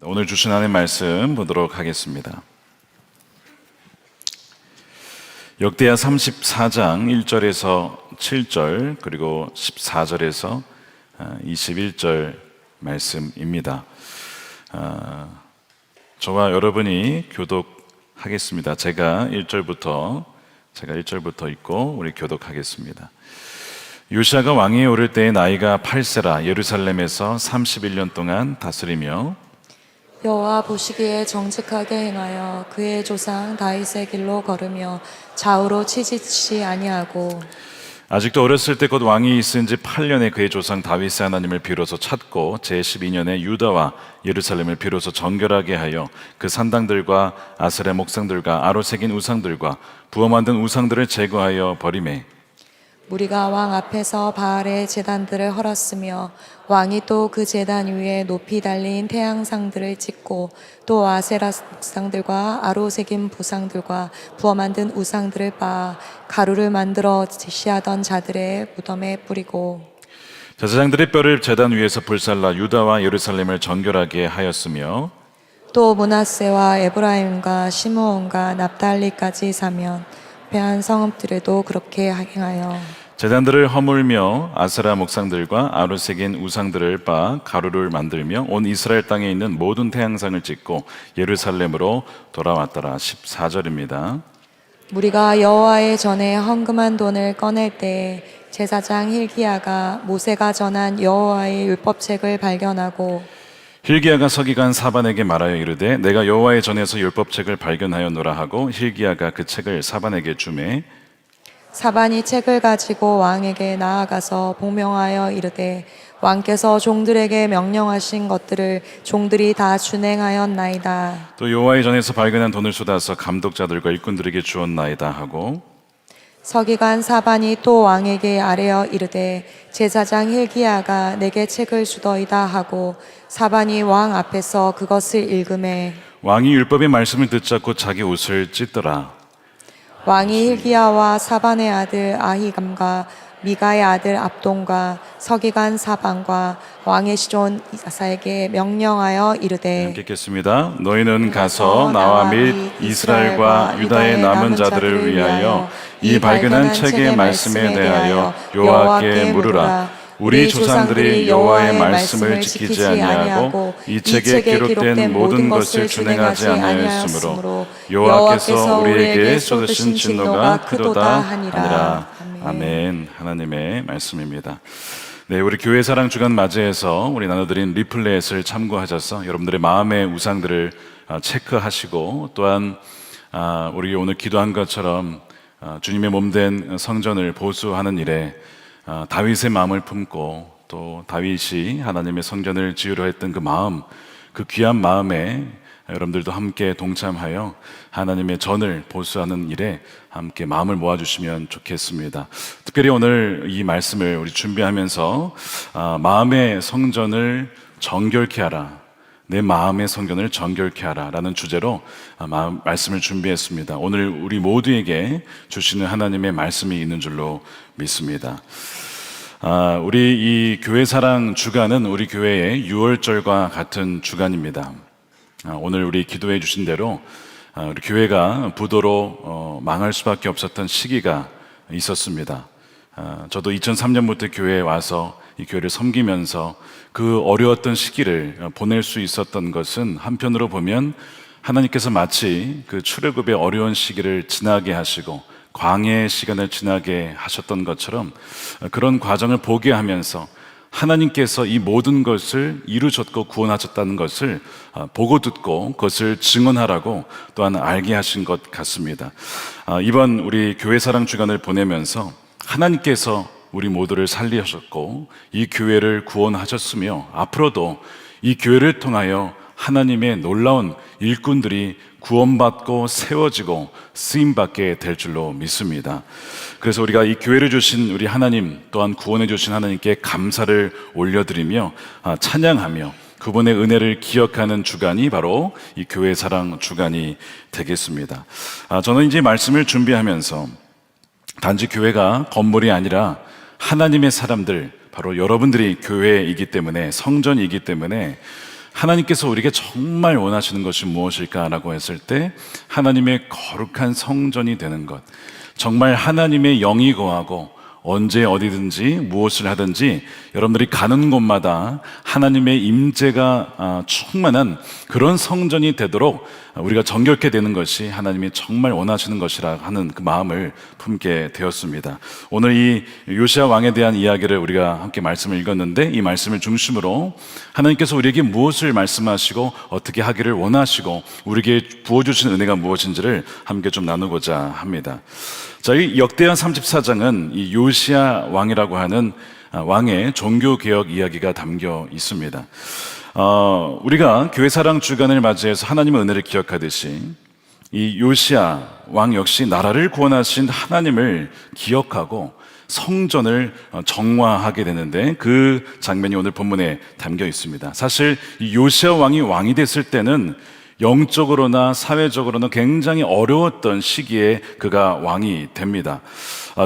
오늘 주신 하나님 말씀 보도록 하겠습니다. 역대하 34장 1절에서 7절 그리고 14절에서 21절 말씀입니다. 저와 여러분이 교독하겠습니다. 제가 1절부터 읽고 우리 교독하겠습니다. 요시야가 왕위에 오를 때의 나이가 8세라 예루살렘에서 31년 동안 다스리며 여호와 보시기에 정직하게 행하여 그의 조상 다윗의 길로 걸으며 좌우로 치지치 아니하고 아직도 어렸을 때 곧 왕이 있은 지 8년에 그의 조상 다윗의 하나님을 비로소 찾고 제12년에 유다와 예루살렘을 비로소 정결하게 하여 그 산당들과 아스레 목상들과 아로 새긴 우상들과 부어 만든 우상들을 제거하여 버리매 무리가 왕 앞에서 바알의 제단들을 헐었으며 왕이 또 그 제단 위에 높이 달린 태양상들을 찍고 또 아세라 목상들과 아로 새긴 부상들과 부어 만든 우상들을 빻아 가루를 만들어 제시하던 자들의 무덤에 뿌리고 제사장들의 뼈를 제단 위에서 불살라 유다와 예루살렘을 정결하게 하였으며 또 므낫세와 에브라임과 시므온과 납달리까지 사면 패한 성읍들에도 그렇게 행하여 제단들을 허물며 아세라 목상들과 아로 새긴 우상들을 빻아 가루를 만들며 온 이스라엘 땅에 있는 모든 태양상을 찍고 예루살렘으로 돌아왔더라. 14절입니다. 무리가 여호와의 전에 헌금한 돈을 꺼낼 때 제사장 힐기야가 모세가 전한 여호와의 율법책을 발견하고 힐기야가 서기관 사반에게 말하여 이르되 내가 여호와의 전에서 율법책을 발견하였노라 하고 힐기야가 그 책을 사반에게 주매 사반이 책을 가지고 왕에게 나아가서 복명하여 이르되 왕께서 종들에게 명령하신 것들을 종들이 다 준행하였나이다. 또 여호와의 전에서 발견한 돈을 쏟아서 감독자들과 일꾼들에게 주었나이다 하고 서기관 사반이 또 왕에게 아뢰어 이르되 제사장 힐기야가 내게 책을 주더이다 하고 사반이 왕 앞에서 그것을 읽음에 왕이 율법의 말씀을 듣자 곧 자기 옷을 찢더라. 왕이 힐기야와 사반의 아들 아히감과 미가의 아들 압돈과 서기관 사반과 왕의 시존 이사에게 명령하여 이르되 함께 읽겠습니다. 너희는 가서 나와 및 이스라엘과 유다의 남은 자들을 위하여 이 발견한 책의 말씀에 대하여 여호와께 물으라. 우리 조상들이 여호와의 말씀을 지키지 아니하고 이 책에 기록된 모든 것을 준행하지 아니하였으므로 여호와께서 우리에게 쏟으신 진노가 크도다 하니라. 아멘. 하나님의 말씀입니다. 네, 우리 교회 사랑 주간 맞이해서 우리 나눠드린 리플렛을 참고하셔서 여러분들의 마음의 우상들을 체크하시고 또한 우리 오늘 기도한 것처럼 주님의 몸된 성전을 보수하는 일에 다윗의 마음을 품고 또 다윗이 하나님의 성전을 지으려 했던 그 마음, 그 귀한 마음에 여러분들도 함께 동참하여 하나님의 전을 보수하는 일에 함께 마음을 모아주시면 좋겠습니다. 특별히 오늘 이 말씀을 우리 준비하면서 마음의 성전을 정결케 하라, 내 마음의 성전을 정결케 하라 라는 주제로 말씀을 준비했습니다. 오늘 우리 모두에게 주시는 하나님의 말씀이 있는 줄로 믿습니다. 우리 이 교회 사랑 주간은 우리 교회의 6월절과 같은 주간입니다. 오늘 우리 기도해 주신 대로 우리 교회가 부도로 망할 수밖에 없었던 시기가 있었습니다. 저도 2003년부터 교회에 와서 이 교회를 섬기면서 그 어려웠던 시기를 보낼 수 있었던 것은 한편으로 보면 하나님께서 마치 그 출애굽의 어려운 시기를 지나게 하시고 광야의 시간을 지나게 하셨던 것처럼 그런 과정을 보게 하면서 하나님께서 이 모든 것을 이루셨고 구원하셨다는 것을 보고 듣고 그것을 증언하라고 또한 알게 하신 것 같습니다. 이번 우리 교회 사랑 주간을 보내면서 하나님께서 우리 모두를 살리셨고 이 교회를 구원하셨으며 앞으로도 이 교회를 통하여 하나님의 놀라운 일꾼들이 구원받고 세워지고 쓰임받게 될 줄로 믿습니다. 그래서 우리가 이 교회를 주신 우리 하나님 또한 구원해 주신 하나님께 감사를 올려드리며 찬양하며 그분의 은혜를 기억하는 주간이 바로 이 교회 사랑 주간이 되겠습니다. 저는 이제 말씀을 준비하면서 단지 교회가 건물이 아니라 하나님의 사람들, 바로 여러분들이 교회이기 때문에, 성전이기 때문에 하나님께서 우리에게 정말 원하시는 것이 무엇일까라고 했을 때 하나님의 거룩한 성전이 되는 것, 정말 하나님의 영이 거하고 언제 어디든지 무엇을 하든지 여러분들이 가는 곳마다 하나님의 임재가 충만한 그런 성전이 되도록 우리가 정결케 되는 것이 하나님이 정말 원하시는 것이라 하는 그 마음을 품게 되었습니다. 오늘 이 요시야 왕에 대한 이야기를 우리가 함께 말씀을 읽었는데, 이 말씀을 중심으로 하나님께서 우리에게 무엇을 말씀하시고 어떻게 하기를 원하시고 우리에게 부어주신 은혜가 무엇인지를 함께 좀 나누고자 합니다. 자, 이 역대하 34장은 이 요시야 왕이라고 하는 왕의 종교개혁 이야기가 담겨 있습니다. 우리가 교회사랑 주간을 맞이해서 하나님의 은혜를 기억하듯이 이 요시야 왕 역시 나라를 구원하신 하나님을 기억하고 성전을 정화하게 되는데, 그 장면이 오늘 본문에 담겨 있습니다. 사실 이 요시야 왕이 됐을 때는 영적으로나 사회적으로는 굉장히 어려웠던 시기에 그가 왕이 됩니다.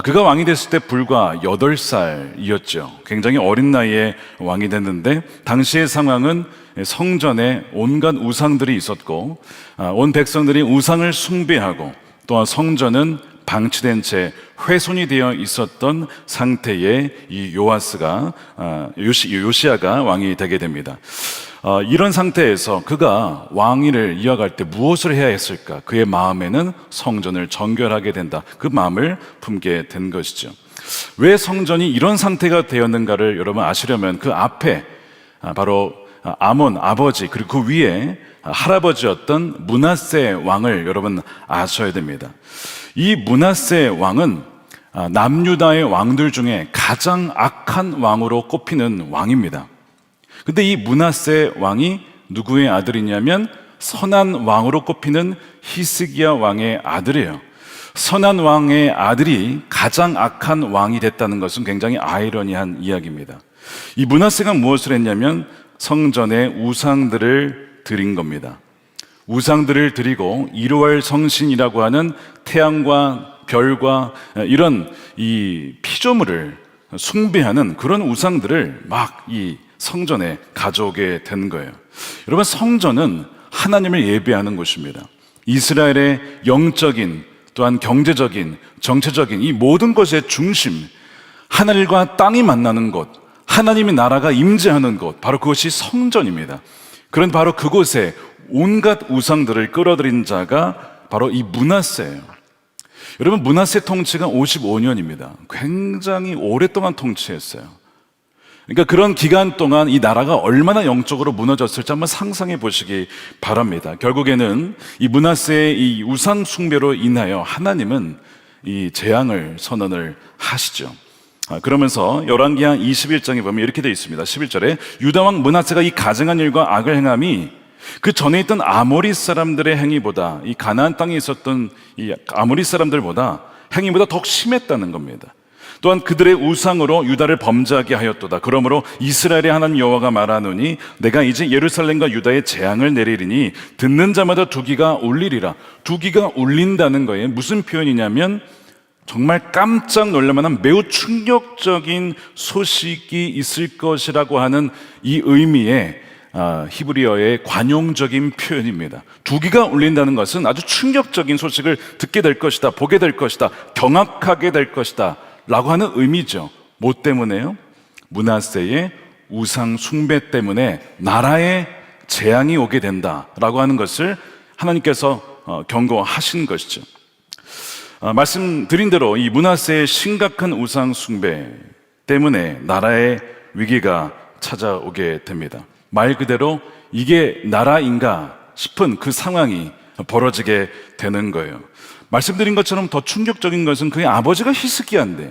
그가 왕이 됐을 때 불과 8살이었죠. 굉장히 어린 나이에 왕이 됐는데, 당시의 상황은 성전에 온갖 우상들이 있었고 온 백성들이 우상을 숭배하고, 또한 성전은 방치된 채 훼손이 되어 있었던 상태의 이 요시야가 왕이 되게 됩니다. 이런 상태에서 그가 왕위를 이어갈 때 무엇을 해야 했을까? 그의 마음에는 성전을 정결하게 된다, 그 마음을 품게 된 것이죠. 왜 성전이 이런 상태가 되었는가를 여러분 아시려면 그 앞에 바로 아몬 아버지, 그리고 그 위에 할아버지였던 므낫세 왕을 여러분 아셔야 됩니다. 이 므낫세 왕은 남유다의 왕들 중에 가장 악한 왕으로 꼽히는 왕입니다. 근데 이 므낫세 왕이 누구의 아들이냐면 선한 왕으로 꼽히는 히스기야 왕의 아들이에요. 선한 왕의 아들이 가장 악한 왕이 됐다는 것은 굉장히 아이러니한 이야기입니다. 이 므낫세가 무엇을 했냐면 성전에 우상들을 드린 겁니다. 우상들을 드리고 이루할 성신이라고 하는 태양과 별과 이런 이 피조물을 숭배하는 그런 우상들을 막 이 성전에 가져오게 된 거예요. 여러분, 성전은 하나님을 예배하는 곳입니다. 이스라엘의 영적인, 또한 경제적인, 정체적인 이 모든 것의 중심, 하늘과 땅이 만나는 곳, 하나님의 나라가 임재하는 곳, 바로 그것이 성전입니다. 그런 바로 그곳에 온갖 우상들을 끌어들인 자가 바로 이 므낫세예요. 여러분, 므낫세 통치가 55년입니다. 굉장히 오랫동안 통치했어요. 그러니까 그런 기간 동안 이 나라가 얼마나 영적으로 무너졌을지 한번 상상해 보시기 바랍니다. 결국에는 이 므낫세의 이 우상 숭배로 인하여 하나님은 이 재앙을 선언을 하시죠. 그러면서 열왕기하 21장에 보면 이렇게 되어 있습니다. 11절에 유다 왕 므낫세가 이 가증한 일과 악을 행함이 그 전에 있던 아모리 사람들의 행위보다, 이 가나안 땅에 있었던 이 아모리 사람들보다 행위보다 더 심했다는 겁니다. 또한 그들의 우상으로 유다를 범죄하게 하였도다. 그러므로 이스라엘의 하나님 여호와가 말하노니 내가 이제 예루살렘과 유다에 재앙을 내리리니 듣는 자마다 두기가 울리리라. 두기가 울린다는 거예요. 무슨 표현이냐면 정말 깜짝 놀랄만한 매우 충격적인 소식이 있을 것이라고 하는 이 의미의 히브리어의 관용적인 표현입니다. 두기가 울린다는 것은 아주 충격적인 소식을 듣게 될 것이다, 보게 될 것이다, 경악하게 될 것이다 라고 하는 의미죠. 뭐 때문에요? 므낫세의 우상 숭배 때문에 나라에 재앙이 오게 된다라고 하는 것을 하나님께서 경고하신 것이죠. 말씀드린 대로 이 므낫세의 심각한 우상 숭배 때문에 나라의 위기가 찾아오게 됩니다. 말 그대로 이게 나라인가 싶은 그 상황이 벌어지게 되는 거예요. 말씀드린 것처럼 더 충격적인 것은 그의 아버지가 히스기야인데,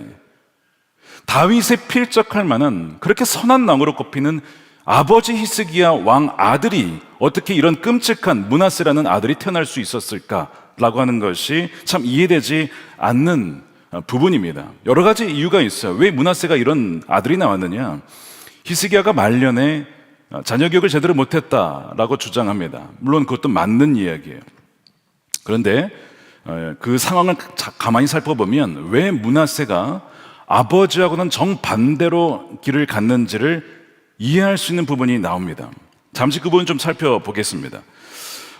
다윗에 필적할 만한 그렇게 선한 왕으로 꼽히는 아버지 히스기야 왕 아들이 어떻게 이런 끔찍한 므낫세라는 아들이 태어날 수 있었을까라고 하는 것이 참 이해되지 않는 부분입니다. 여러 가지 이유가 있어요. 왜 므낫세가 이런 아들이 나왔느냐? 히스기야가 말년에 자녀 교육을 제대로 못했다라고 주장합니다. 물론 그것도 맞는 이야기예요. 그런데 그 상황을 가만히 살펴보면 왜 므낫세가 아버지하고는 정반대로 길을 갔는지를 이해할 수 있는 부분이 나옵니다. 잠시 그 부분 좀 살펴보겠습니다.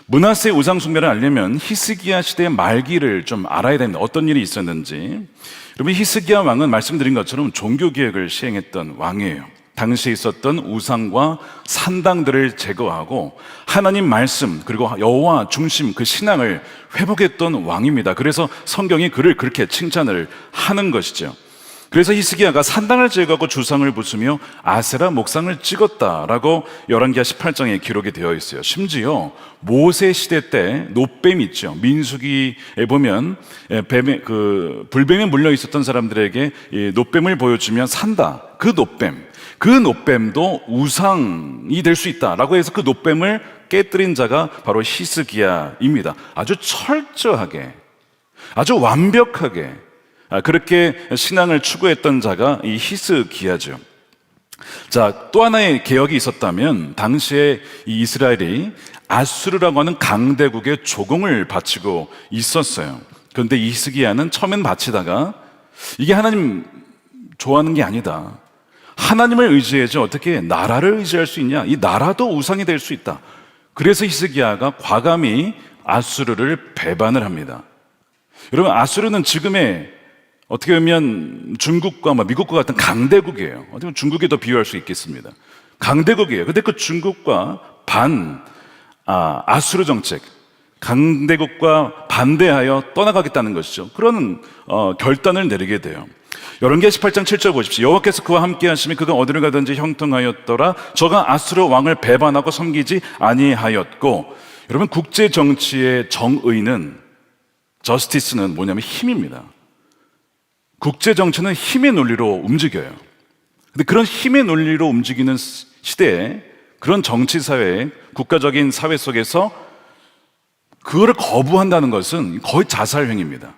므낫세의 우상 숭배를 알려면 히스기야 시대의 말기를 좀 알아야 됩니다. 어떤 일이 있었는지. 여러분, 히스기야 왕은 말씀드린 것처럼 종교개혁을 시행했던 왕이에요. 당시에 있었던 우상과 산당들을 제거하고 하나님 말씀 그리고 여호와 중심 그 신앙을 회복했던 왕입니다. 그래서 성경이 그를 그렇게 칭찬을 하는 것이죠. 그래서 히스기야가 산당을 제거하고 주상을 부수며 아세라 목상을 찍었다라고 열왕기하 18장에 기록이 되어 있어요. 심지어 모세 시대 때 놋뱀 있죠. 민수기에 보면 불뱀에 물려 있었던 사람들에게 이 놋뱀을 보여주면 산다. 그 놋뱀도 우상이 될 수 있다라고 해서 그 놋뱀을 깨뜨린 자가 바로 히스기야입니다. 아주 철저하게, 아주 완벽하게 그렇게 신앙을 추구했던 자가 이 히스기야죠. 자, 또 하나의 개혁이 있었다면 당시에 이 이스라엘이 아수르라고 하는 강대국의 조공을 바치고 있었어요. 그런데 이 히스기야는 처음엔 바치다가 이게 하나님 좋아하는 게 아니다. 하나님을 의지해야지 어떻게 나라를 의지할 수 있냐? 이 나라도 우상이 될 수 있다. 그래서 히스기야가 과감히 아수르를 배반을 합니다. 여러분, 아수르는 지금의 어떻게 보면 중국과 미국과 같은 강대국이에요. 어떻게 보면 중국에 더 비유할 수 있겠습니다. 강대국이에요. 근데 그 중국과 아수르 정책, 강대국과 반대하여 떠나가겠다는 것이죠. 그런 결단을 내리게 돼요. 열왕기하 18장 7절 보십시오. 여호와께서 그와 함께 하시며 그가 어디를 가든지 형통하였더라. 저가 아수르 왕을 배반하고 섬기지 아니하였고. 여러분, 국제 정치의 정의는, 저스티스는 뭐냐면 힘입니다. 국제 정치는 힘의 논리로 움직여요. 근데 그런 힘의 논리로 움직이는 시대에, 그런 정치 사회, 국가적인 사회 속에서 그거를 거부한다는 것은 거의 자살행위입니다.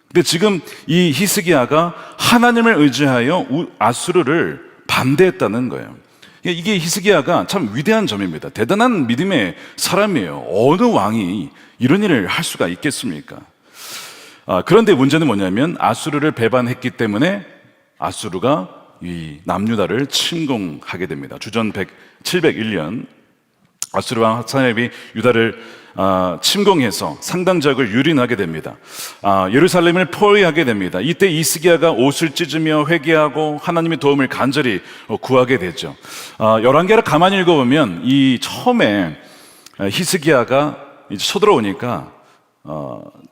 근데 지금 이 히스기야가 하나님을 의지하여 아수르를 반대했다는 거예요. 이게 히스기야가 참 위대한 점입니다. 대단한 믿음의 사람이에요. 어느 왕이 이런 일을 할 수가 있겠습니까? 그런데 문제는 뭐냐면 아수르를 배반했기 때문에 아수르가 이 남유다를 침공하게 됩니다. 주전 701년 아수르 왕 하사넬이 유다를 침공해서 상당 지역을 유린하게 됩니다. 예루살렘을 포위하게 됩니다. 이때 히스기야가 옷을 찢으며 회개하고 하나님의 도움을 간절히 구하게 되죠. 열왕기하를 가만히 읽어보면 이 처음에 히스기야가 이제 쳐들어오니까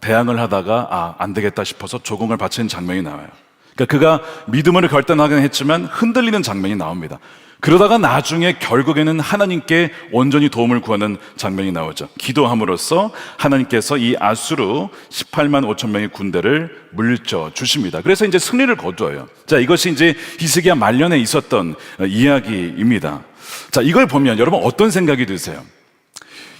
대항을 하다가 안 되겠다 싶어서 조공을 바치는 장면이 나와요. 그러니까 그가 믿음으로 결단하긴 했지만 흔들리는 장면이 나옵니다. 그러다가 나중에 결국에는 하나님께 온전히 도움을 구하는 장면이 나오죠. 기도함으로써 하나님께서 이 아수르 18만 5천 명의 군대를 물리쳐 주십니다. 그래서 이제 승리를 거두어요. 자, 이것이 이제 히스기야 말년에 있었던 이야기입니다. 자, 이걸 보면 여러분 어떤 생각이 드세요?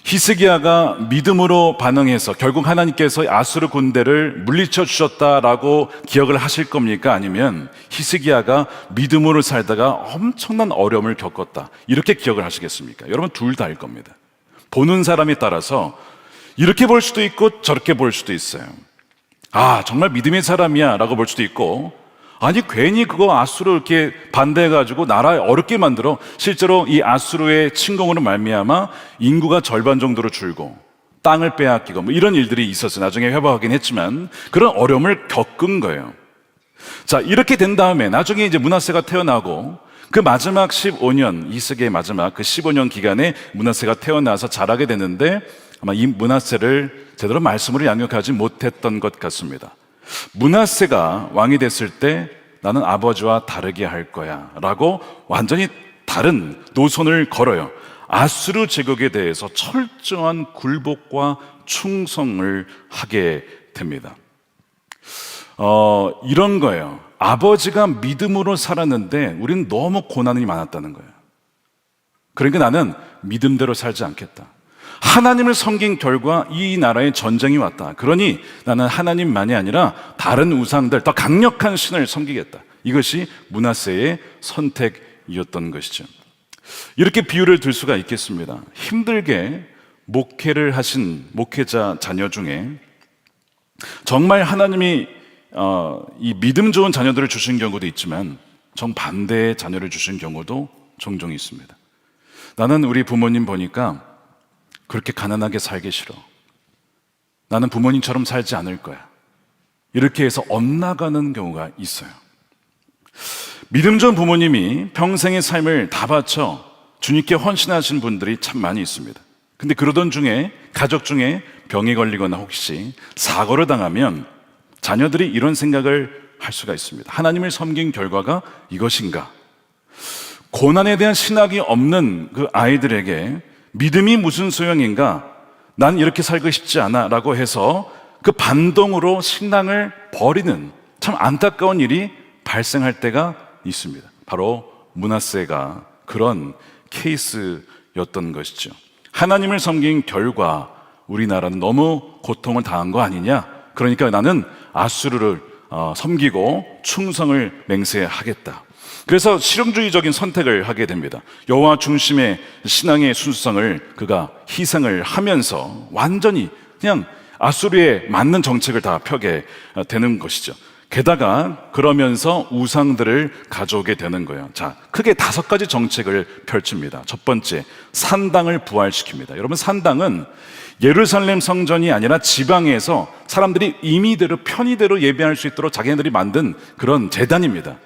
히스기야가 믿음으로 반응해서 결국 하나님께서 아수르 군대를 물리쳐 주셨다라고 기억을 하실 겁니까? 아니면 히스기야가 믿음으로 살다가 엄청난 어려움을 겪었다, 이렇게 기억을 하시겠습니까? 여러분 둘 다일 겁니다. 보는 사람에 따라서 이렇게 볼 수도 있고 저렇게 볼 수도 있어요. 정말 믿음의 사람이야 라고 볼 수도 있고, 아니 괜히 그거 아수르 이렇게 반대해가지고 나라 어렵게 만들어 실제로 이 아수르의 침공으로 말미암아 인구가 절반 정도로 줄고 땅을 빼앗기고 이런 일들이 있었어요. 나중에 회복하긴 했지만 그런 어려움을 겪은 거예요. 자, 이렇게 된 다음에 나중에 이제 므낫세가 태어나고 그 마지막 15년, 히스기야의 마지막 그 15년 기간에 므낫세가 태어나서 자라게 되는데 아마 이 므낫세를 제대로 말씀으로 양육하지 못했던 것 같습니다. 므낫세가 왕이 됐을 때 나는 아버지와 다르게 할 거야 라고 완전히 다른 노선을 걸어요. 아수르 제국에 대해서 철저한 굴복과 충성을 하게 됩니다. 이런 거예요. 아버지가 믿음으로 살았는데 우리는 너무 고난이 많았다는 거예요. 그러니까 나는 믿음대로 살지 않겠다. 하나님을 섬긴 결과 이 나라에 전쟁이 왔다. 그러니 나는 하나님만이 아니라 다른 우상들, 더 강력한 신을 섬기겠다. 이것이 므낫세의 선택이었던 것이죠. 이렇게 비유를 들 수가 있겠습니다. 힘들게 목회를 하신 목회자 자녀 중에 정말 하나님이 이 믿음 좋은 자녀들을 주신 경우도 있지만 정반대의 자녀를 주신 경우도 종종 있습니다. 나는 우리 부모님 보니까 그렇게 가난하게 살기 싫어. 나는 부모님처럼 살지 않을 거야. 이렇게 해서 엇나가는 경우가 있어요. 믿음 좋은 부모님이 평생의 삶을 다 바쳐 주님께 헌신하신 분들이 참 많이 있습니다. 근데 그러던 중에 가족 중에 병에 걸리거나 혹시 사고를 당하면 자녀들이 이런 생각을 할 수가 있습니다. 하나님을 섬긴 결과가 이것인가? 고난에 대한 신학이 없는 그 아이들에게 믿음이 무슨 소용인가? 난 이렇게 살고 싶지 않아 라고 해서 그 반동으로 신앙을 버리는 참 안타까운 일이 발생할 때가 있습니다. 바로 므낫세가 그런 케이스였던 것이죠. 하나님을 섬긴 결과 우리나라는 너무 고통을 당한 거 아니냐? 그러니까 나는 아수르를 섬기고 충성을 맹세하겠다. 그래서 실용주의적인 선택을 하게 됩니다. 여호와 중심의 신앙의 순수성을 그가 희생을 하면서 완전히 그냥 아수르에 맞는 정책을 다 펴게 되는 것이죠. 게다가 그러면서 우상들을 가져오게 되는 거예요. 자, 크게 5가지 정책을 펼칩니다. 첫 번째, 산당을 부활시킵니다. 여러분, 산당은 예루살렘 성전이 아니라 지방에서 사람들이 임의대로 편의대로 예배할 수 있도록 자기네들이 만든 그런 제단입니다.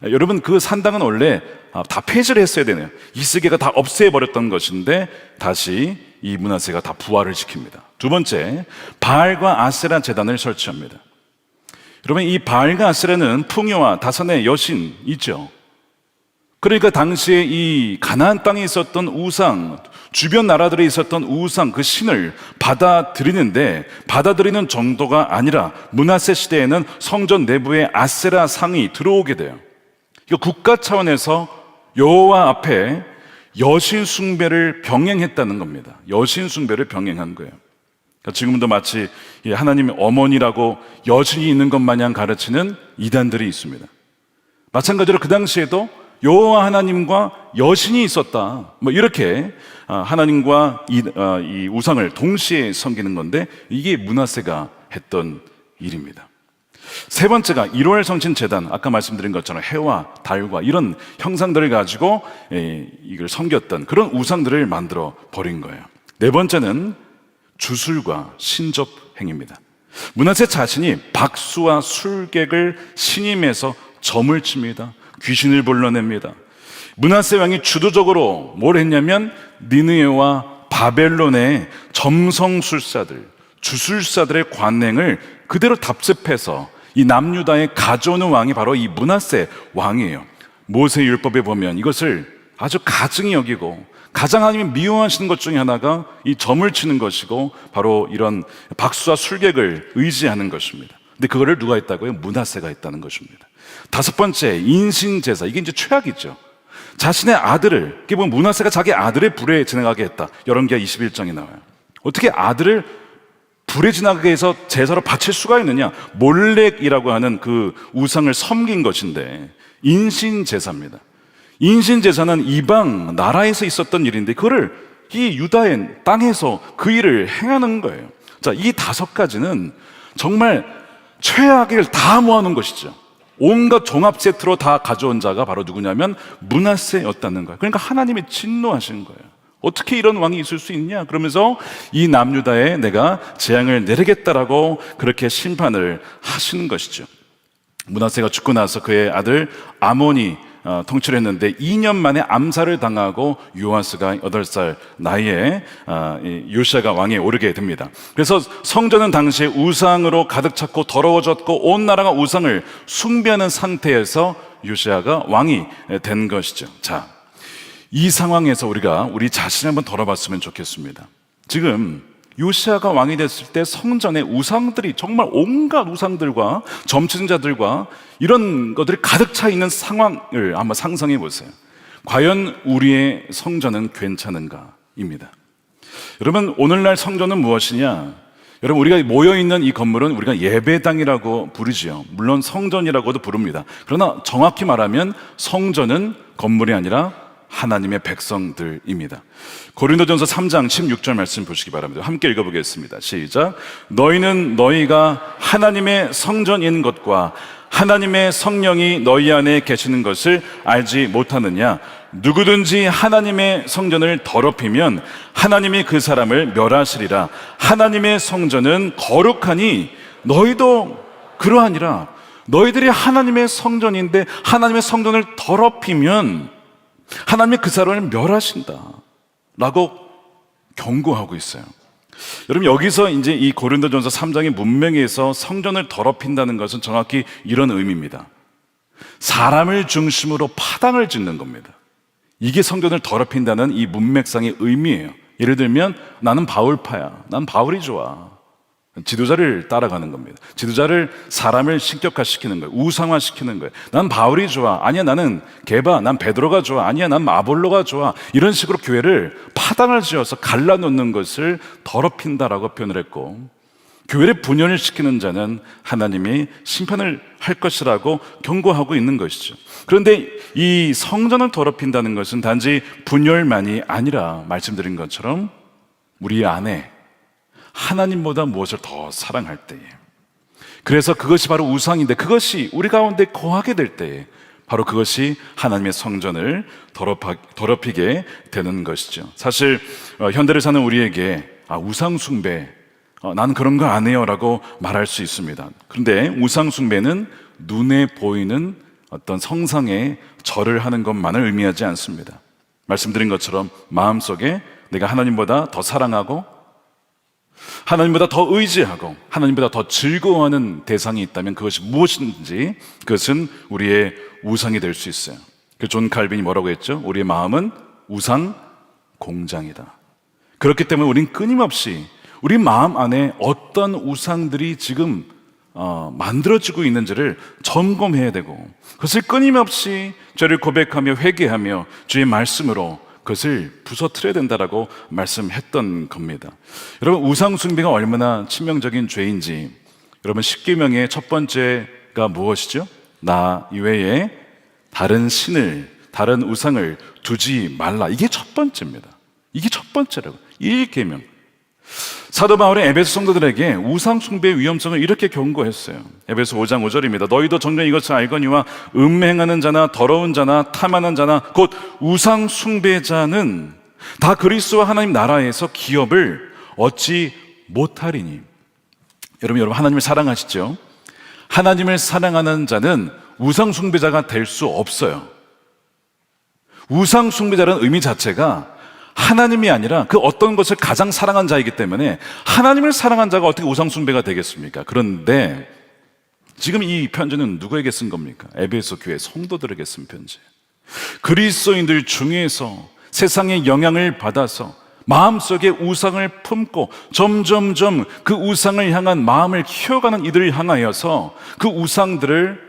여러분, 그 산당은 원래 다 폐지를 했어야 되네요. 이스개가 다 없애버렸던 것인데 다시 이 므낫세가 다 부활을 시킵니다. 두 번째, 바알과 아세라 제단을 설치합니다. 여러분, 이 바알과 아세라는 풍요와 다산의 여신이죠. 그러니까 당시에 이 가나안 땅에 있었던 우상, 주변 나라들에 있었던 우상, 그 신을 받아들이는데 받아들이는 정도가 아니라 므낫세 시대에는 성전 내부에 아세라 상이 들어오게 돼요. 이거 국가 차원에서 여호와 앞에 여신 숭배를 병행했다는 겁니다. 여신 숭배를 병행한 거예요. 그러니까 지금도 마치 하나님의 어머니라고 여신이 있는 것 마냥 가르치는 이단들이 있습니다. 마찬가지로 그 당시에도 여호와 하나님과 여신이 있었다, 뭐 이렇게 하나님과 이 우상을 동시에 섬기는 건데 이게 므낫세가 했던 일입니다. 세 번째가 1월 성신 제단, 아까 말씀드린 것처럼 해와 달과 이런 형상들을 가지고 이걸 섬겼던 그런 우상들을 만들어 버린 거예요. 네 번째는 주술과 신접 행위입니다. 므낫세 자신이 박수와 술객을 신임해서 점을 칩니다. 귀신을 불러냅니다. 므낫세 왕이 주도적으로 뭘 했냐면 니느웨와 바벨론의 점성술사들, 주술사들의 관행을 그대로 답습해서 이 남유다에 가져오는 왕이 바로 이 므낫세 왕이에요. 모세율법에 보면 이것을 아주 가증히 여기고 가장 하나님이 미워하시는 것 중에 하나가 이 점을 치는 것이고 바로 이런 박수와 술객을 의지하는 것입니다. 근데 그거를 누가 했다고요? 므낫세가 했다는 것입니다. 다섯 번째, 인신제사. 이게 이제 최악이죠. 자신의 아들을, 이게 보면 므낫세가 자기 아들의 불에 지나가게 했다. 열왕기하 21장에 나와요. 어떻게 아들을 불에 지나가게 해서 제사로 바칠 수가 있느냐? 몰렉이라고 하는 그 우상을 섬긴 것인데 인신제사입니다. 인신제사는 이방 나라에서 있었던 일인데 그거를 이 유다의 땅에서 그 일을 행하는 거예요. 자, 이 5가지는 정말 최악을 다 모아놓은 것이죠. 온갖 종합 세트로 다 가져온 자가 바로 누구냐면 므낫세였다는 거예요. 그러니까 하나님이 진노하신 거예요. 어떻게 이런 왕이 있을 수 있냐? 그러면서 이 남유다에 내가 재앙을 내리겠다라고 그렇게 심판을 하시는 것이죠. 므낫세가 죽고 나서 그의 아들 아몬이 통치를 했는데 2년 만에 암살을 당하고 요아스가 8살 나이에 요시아가 왕에 오르게 됩니다. 그래서 성전은 당시에 우상으로 가득 찼고 더러워졌고 온 나라가 우상을 숭배하는 상태에서 요시아가 왕이 된 것이죠. 자, 이 상황에서 우리가 우리 자신을 한번 돌아봤으면 좋겠습니다. 지금 요시아가 왕이 됐을 때 성전에 우상들이 정말 온갖 우상들과 점치는 자들과 이런 것들이 가득 차 있는 상황을 한번 상상해 보세요. 과연 우리의 성전은 괜찮은가입니다. 여러분, 오늘날 성전은 무엇이냐? 여러분, 우리가 모여있는 이 건물은 우리가 예배당이라고 부르지요. 물론 성전이라고도 부릅니다. 그러나 정확히 말하면 성전은 건물이 아니라 하나님의 백성들입니다. 고린도전서 3장 16절 말씀 보시기 바랍니다. 함께 읽어보겠습니다. 시작. 너희는 너희가 하나님의 성전인 것과 하나님의 성령이 너희 안에 계시는 것을 알지 못하느냐? 누구든지 하나님의 성전을 더럽히면 하나님이 그 사람을 멸하시리라. 하나님의 성전은 거룩하니 너희도 그러하니라. 너희들이 하나님의 성전인데 하나님의 성전을 더럽히면 하나님이 그 사람을 멸하신다 라고 경고하고 있어요. 여러분, 여기서 이제 이 고린도전서 3장의 문맥에서 성전을 더럽힌다는 것은 정확히 이런 의미입니다. 사람을 중심으로 파당을 짓는 겁니다. 이게 성전을 더럽힌다는 이 문맥상의 의미예요. 예를 들면 나는 바울파야. 난 바울이 좋아. 지도자를 따라가는 겁니다. 지도자를 사람을 신격화시키는 거예요. 우상화시키는 거예요. 난 바울이 좋아. 아니야, 나는 게바. 난 베드로가 좋아. 아니야, 난 아볼로가 좋아. 이런 식으로 교회를 파당을 지어서 갈라놓는 것을 더럽힌다라고 표현을 했고, 교회를 분열을 시키는 자는 하나님이 심판을 할 것이라고 경고하고 있는 것이죠. 그런데 이 성전을 더럽힌다는 것은 단지 분열만이 아니라 말씀드린 것처럼 우리 안에 하나님보다 무엇을 더 사랑할 때에, 그래서 그것이 바로 우상인데 그것이 우리 가운데 거하게 될 때에 바로 그것이 하나님의 성전을 더럽히게 되는 것이죠. 사실 현대를 사는 우리에게 우상 숭배, 나는 그런 거 안 해요 라고 말할 수 있습니다. 그런데 우상 숭배는 눈에 보이는 어떤 성상에 절을 하는 것만을 의미하지 않습니다. 말씀드린 것처럼 마음속에 내가 하나님보다 더 사랑하고 하나님보다 더 의지하고 하나님보다 더 즐거워하는 대상이 있다면 그것이 무엇인지, 그것은 우리의 우상이 될 수 있어요. 존 칼빈이 뭐라고 했죠? 우리의 마음은 우상 공장이다. 그렇기 때문에 우리는 끊임없이 우리 마음 안에 어떤 우상들이 지금 만들어지고 있는지를 점검해야 되고, 그것을 끊임없이 죄를 고백하며 회개하며 주의 말씀으로 그것을 부서뜨려야 된다라고 말씀했던 겁니다. 여러분, 우상 숭배가 얼마나 치명적인 죄인지 여러분, 십계명의 첫 번째가 무엇이죠? 나 이외에 다른 신을, 다른 우상을 두지 말라. 이게 첫 번째입니다. 이게 첫 번째라고. 1계명. 사도 바울은 에베소 성도들에게 우상 숭배의 위험성을 이렇게 경고했어요. 에베소 5장 5절입니다. 너희도 정녕 이것을 알거니와 음행하는 자나 더러운 자나 탐하는 자나 곧 우상 숭배자는 다 그리스도와 하나님 나라에서 기업을 얻지 못하리니. 여러분 하나님을 사랑하시죠? 하나님을 사랑하는 자는 우상 숭배자가 될 수 없어요. 우상 숭배자라는 의미 자체가 하나님이 아니라 그 어떤 것을 가장 사랑한 자이기 때문에, 하나님을 사랑한 자가 어떻게 우상 숭배가 되겠습니까? 그런데 지금 이 편지는 누구에게 쓴 겁니까? 에베소 교회 성도들에게 쓴 편지. 그리스도인들 중에서 세상의 영향을 받아서 마음속에 우상을 품고 점점점 그 우상을 향한 마음을 키워가는 이들을 향하여서 그 우상들을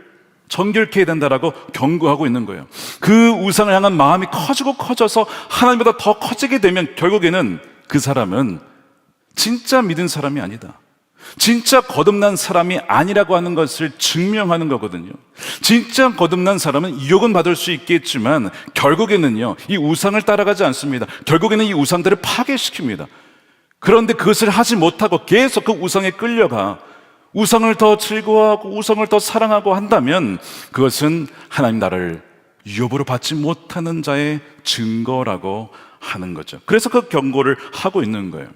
정결케 해야 된다라고 경고하고 있는 거예요. 그 우상을 향한 마음이 커지고 커져서 하나님보다 더 커지게 되면 결국에는 그 사람은 진짜 믿은 사람이 아니다, 진짜 거듭난 사람이 아니라고 하는 것을 증명하는 거거든요. 진짜 거듭난 사람은 유혹은 받을 수 있겠지만 결국에는요, 이 우상을 따라가지 않습니다. 결국에는 이 우상들을 파괴시킵니다. 그런데 그것을 하지 못하고 계속 그 우상에 끌려가 우상을 더 즐거워하고 우상을 더 사랑하고 한다면 그것은 하나님 나라를 유업으로 받지 못하는 자의 증거라고 하는 거죠. 그래서 그 경고를 하고 있는 거예요.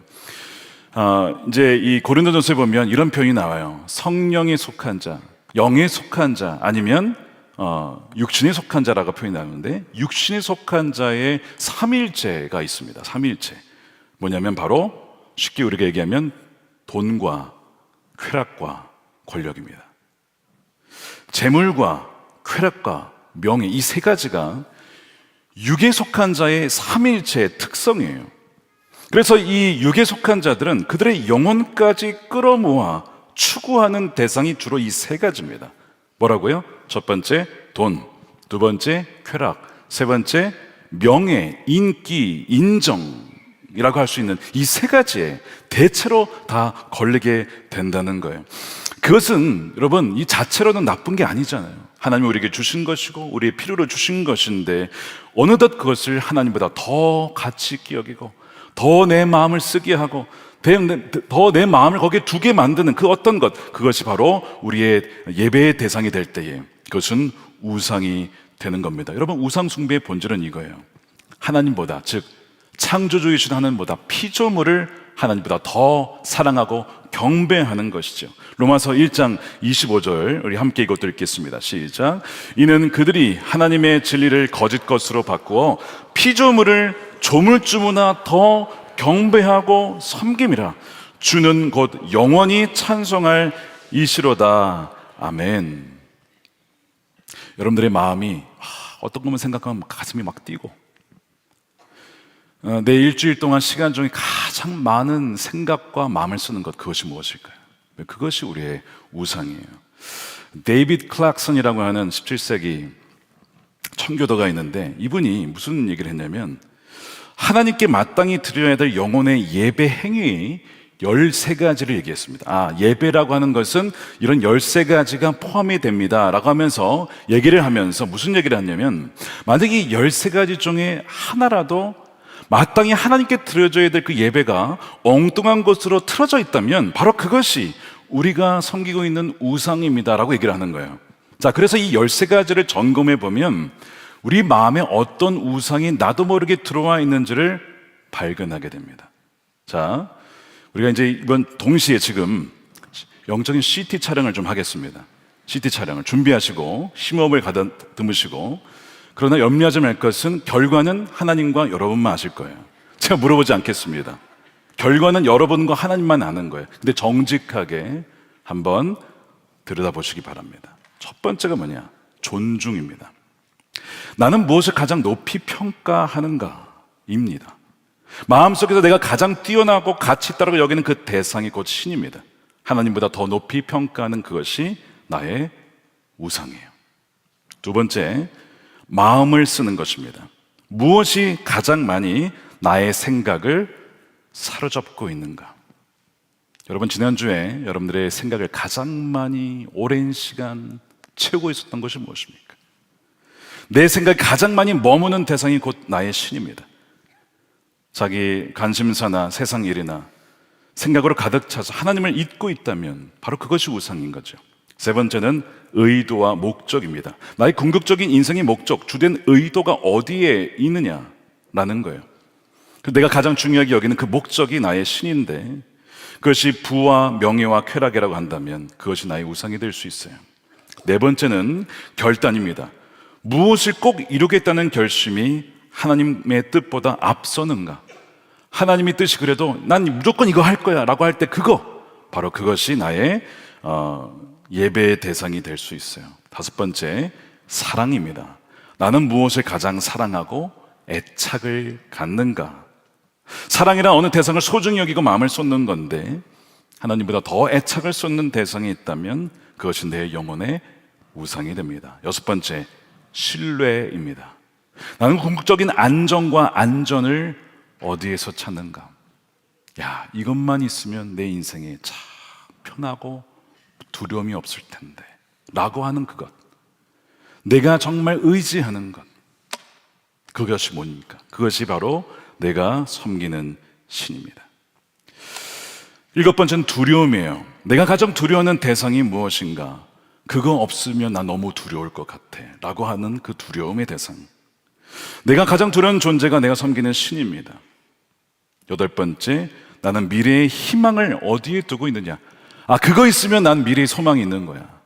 이제 이 고린도전서에 보면 이런 표현이 나와요. 성령에 속한 자, 영에 속한 자, 아니면 육신에 속한 자라고 표현이 나오는데, 육신에 속한 자의 삼일체가 있습니다. 삼일체 뭐냐면 바로 쉽게 우리가 얘기하면 돈과 쾌락과 권력입니다. 재물과 쾌락과 명예, 이 세 가지가 육에 속한 자의 삼일체의 특성이에요. 그래서 이 육에 속한 자들은 그들의 영혼까지 끌어모아 추구하는 대상이 주로 이 세 가지입니다. 뭐라고요? 첫 번째 돈, 두 번째 쾌락, 세 번째 명예, 인기, 인정이라고 할 수 있는 이 세 가지에 대체로 다 걸리게 된다는 거예요. 그것은 여러분 이 자체로는 나쁜 게 아니잖아요. 하나님이 우리에게 주신 것이고 우리의 필요로 주신 것인데, 어느덧 그것을 하나님보다 더 가치 있게 여기고 더 내 마음을 쓰게 하고 더 내 마음을 거기에 두게 만드는 그 어떤 것, 그것이 바로 우리의 예배의 대상이 될 때에 그것은 우상이 되는 겁니다. 여러분, 우상 숭배의 본질은 이거예요. 하나님보다, 즉 창조주이신 하나님보다 피조물을 하나님보다 더 사랑하고 경배하는 것이죠. 로마서 1장 25절 우리 함께 이것도 읽겠습니다. 시작. 이는 그들이 하나님의 진리를 거짓 것으로 바꾸어 피조물을 조물주보다 더 경배하고 섬김이라. 주는 곧 영원히 찬송할 이시로다. 아멘. 여러분들의 마음이 어떤 것만 생각하면 가슴이 막 뛰고, 내 일주일 동안 시간 중에 가장 많은 생각과 마음을 쓰는 것, 그것이 무엇일까요? 그것이 우리의 우상이에요. 데이비드 클락슨이라고 하는 17세기 청교도가 있는데, 이분이 무슨 얘기를 했냐면 하나님께 마땅히 드려야 될 영혼의 예배 행위 13가지를 얘기했습니다. 예배라고 하는 것은 이런 13가지가 포함이 됩니다 라고 하면서 얘기를 하면서 무슨 얘기를 하냐면, 만약에 이 13가지 중에 하나라도 마땅히 하나님께 드려져야 될 그 예배가 엉뚱한 것으로 틀어져 있다면 바로 그것이 우리가 섬기고 있는 우상입니다 라고 얘기를 하는 거예요. 자, 그래서 이 13가지를 점검해 보면 우리 마음에 어떤 우상이 나도 모르게 들어와 있는지를 발견하게 됩니다. 자, 우리가 이제 이번 동시에 지금 영적인 CT 촬영을 좀 하겠습니다. CT 촬영을 준비하시고 심호흡을 가다듬으시고, 그러나 염려하지 말 것은 결과는 하나님과 여러분만 아실 거예요. 제가 물어보지 않겠습니다. 결과는 여러분과 하나님만 아는 거예요. 근데 정직하게 한번 들여다보시기 바랍니다. 첫 번째가 뭐냐? 존중입니다. 나는 무엇을 가장 높이 평가하는가? 입니다. 마음속에서 내가 가장 뛰어나고 가치 있다고 여기는 그 대상이 곧 신입니다. 하나님보다 더 높이 평가하는 그것이 나의 우상이에요. 두 번째, 마음을 쓰는 것입니다. 무엇이 가장 많이 나의 생각을 사로잡고 있는가? 여러분, 지난주에 여러분들의 생각을 가장 많이 오랜 시간 채우고 있었던 것이 무엇입니까? 내 생각이 가장 많이 머무는 대상이 곧 나의 신입니다. 자기 관심사나 세상 일이나 생각으로 가득 차서 하나님을 잊고 있다면 바로 그것이 우상인 거죠. 세 번째는 의도와 목적입니다. 나의 궁극적인 인생의 목적, 주된 의도가 어디에 있느냐라는 거예요. 내가 가장 중요하게 여기는 그 목적이 나의 신인데, 그것이 부와 명예와 쾌락이라고 한다면 그것이 나의 우상이 될 수 있어요. 네 번째는 결단입니다. 무엇을 꼭 이루겠다는 결심이 하나님의 뜻보다 앞서는가? 하나님의 뜻이 그래도 난 무조건 이거 할 거야 라고 할 때 바로 그것이 나의 예배의 대상이 될 수 있어요. 다섯 번째, 사랑입니다. 나는 무엇을 가장 사랑하고 애착을 갖는가? 사랑이란 어느 대상을 소중히 여기고 마음을 쏟는 건데, 하나님보다 더 애착을 쏟는 대상이 있다면 그것이 내 영혼의 우상이 됩니다. 여섯 번째, 신뢰입니다. 나는 궁극적인 안정과 안전을 어디에서 찾는가? 이것만 있으면 내 인생에 참 편하고 두려움이 없을 텐데 라고 하는 그것, 내가 정말 의지하는 것, 그것이 뭡니까? 그것이 바로 내가 섬기는 신입니다. 일곱 번째는 두려움이에요. 내가 가장 두려워하는 대상이 무엇인가? 그거 없으면 나 너무 두려울 것 같아 라고 하는 그 두려움의 대상. 내가 가장 두려운 존재가 내가 섬기는 신입니다. 여덟 번째, 나는 미래의 희망을 어디에 두고 있느냐? 그거 있으면 난 미래의 소망이 있는 거야.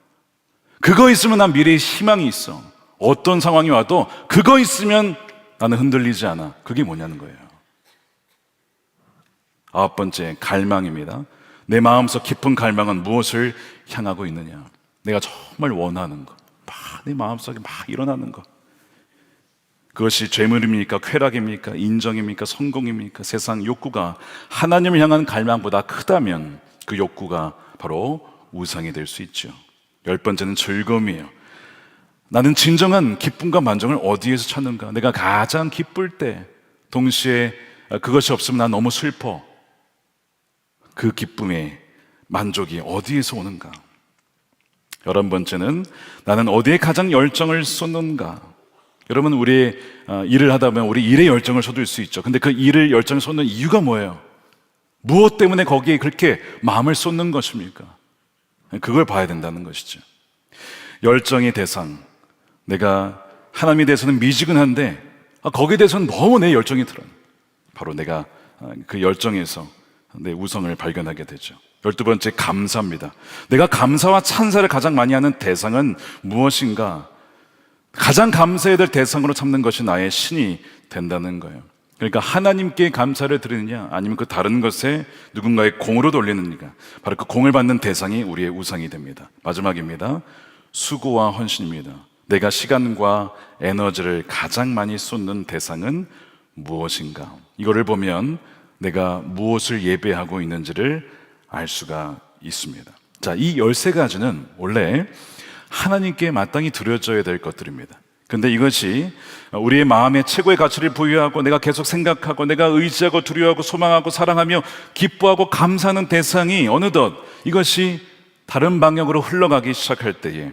그거 있으면 난 미래의 희망이 있어. 어떤 상황이 와도 그거 있으면 나는 흔들리지 않아. 그게 뭐냐는 거예요. 아홉 번째, 갈망입니다. 내 마음속 깊은 갈망은 무엇을 향하고 있느냐? 내가 정말 원하는 것, 내 마음속에 막 일어나는 것, 그것이 죄물입니까? 쾌락입니까? 인정입니까? 성공입니까? 세상 욕구가 하나님을 향한 갈망보다 크다면 그 욕구가 바로 우상이 될 수 있죠. 열 번째는 즐거움이에요. 나는 진정한 기쁨과 만족을 어디에서 찾는가? 내가 가장 기쁠 때 동시에 그것이 없으면 난 너무 슬퍼. 그 기쁨의 만족이 어디에서 오는가? 11번째는 나는 어디에 가장 열정을 쏟는가? 여러분, 우리 일을 하다 보면 우리 일에 열정을 쏟을 수 있죠. 근데 그 일을 열정을 쏟는 이유가 뭐예요? 무엇 때문에 거기에 그렇게 마음을 쏟는 것입니까? 그걸 봐야 된다는 것이죠. 열정의 대상, 내가 하나님에 대해서는 미지근한데 거기에 대해서는 너무 내 열정이 들어요. 바로 내가 그 열정에서 내 우성을 발견하게 되죠. 12번째, 감사입니다. 내가 감사와 찬사를 가장 많이 하는 대상은 무엇인가? 가장 감사해야 될 대상으로 삼는 것이 나의 신이 된다는 거예요. 그러니까 하나님께 감사를 드리느냐, 아니면 그 다른 것에 누군가의 공으로 돌리느냐, 바로 그 공을 받는 대상이 우리의 우상이 됩니다. 마지막입니다. 수고와 헌신입니다. 내가 시간과 에너지를 가장 많이 쏟는 대상은 무엇인가? 이거를 보면 내가 무엇을 예배하고 있는지를 알 수가 있습니다. 자, 이 13가지는 원래 하나님께 마땅히 드려져야 될 것들입니다. 근데 이것이 우리의 마음에 최고의 가치를 부여하고 내가 계속 생각하고 내가 의지하고 두려워하고 소망하고 사랑하며 기뻐하고 감사하는 대상이 어느덧 이것이 다른 방향으로 흘러가기 시작할 때에